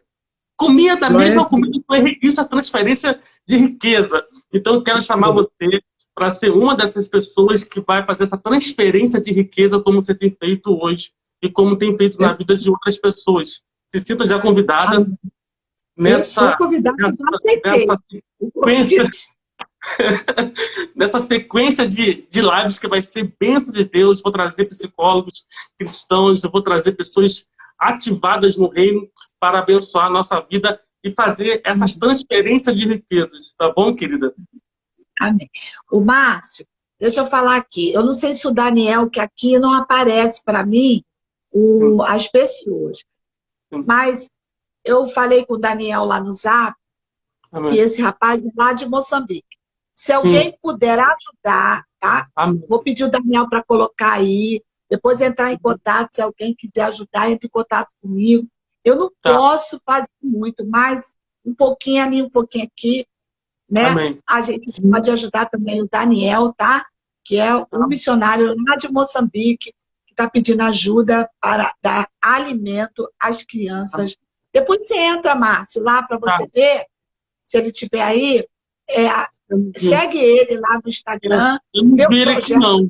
Comia da mesma comida que o rei. Isso é transferência de riqueza. Então, eu quero chamar você para ser uma dessas pessoas que vai fazer essa transferência de riqueza como você tem feito hoje e como tem feito na vida de outras pessoas. Se sinta já convidada nessa sequência, nessa sequência de lives que vai ser bênção de Deus. Vou trazer psicólogos cristãos, eu vou trazer pessoas ativadas no reino para abençoar a nossa vida e fazer essas transferências de riquezas. Tá bom, querida? Amém. O Márcio, deixa eu falar aqui. Eu não sei se o Daniel, que aqui não aparece para mim as pessoas. Mas eu falei com o Daniel lá no Zap, que esse rapaz é lá de Moçambique. Se alguém puder ajudar, tá? Vou pedir o Daniel para colocar aí, depois entrar em contato, se alguém quiser ajudar, entre em contato comigo. Eu não posso fazer muito, mas um pouquinho ali, um pouquinho aqui, né? Amém. A gente pode ajudar também o Daniel, tá? Que é um missionário lá de Moçambique, que está pedindo ajuda para dar alimento às crianças. Depois você entra, Márcio, lá para você ver, se ele estiver aí, segue ele lá no Instagram. Eu não vi ele aqui, não.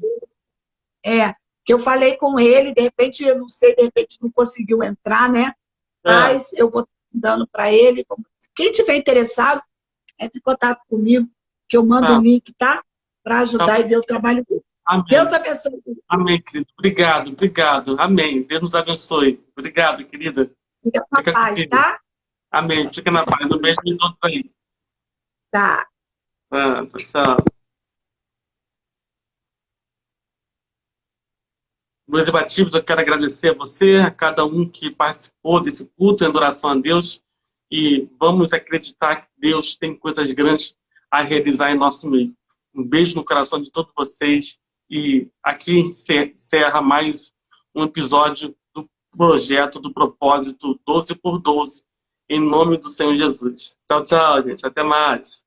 Que eu falei com ele, de repente, eu não sei, de repente não conseguiu entrar, né? Mas eu vou dando para ele. Quem tiver interessado, entre em contato comigo, que eu mando o link, tá? Para ajudar e ver o trabalho dele. Amém. Deus abençoe. Amém, querido. Obrigado, obrigado. Amém. Deus nos abençoe. Obrigado, querida. Fica na paz, tá? Amém. Fica na paz. Um beijo de todos aí. Tá. Tchau. Meus debativos, eu quero agradecer a você, a cada um que participou desse culto em adoração a Deus. E vamos acreditar que Deus tem coisas grandes a realizar em nosso meio. Um beijo no coração de todos vocês. E aqui encerra mais um episódio do projeto, do propósito 12 por 12, em nome do Senhor Jesus. Tchau, tchau, gente. Até mais.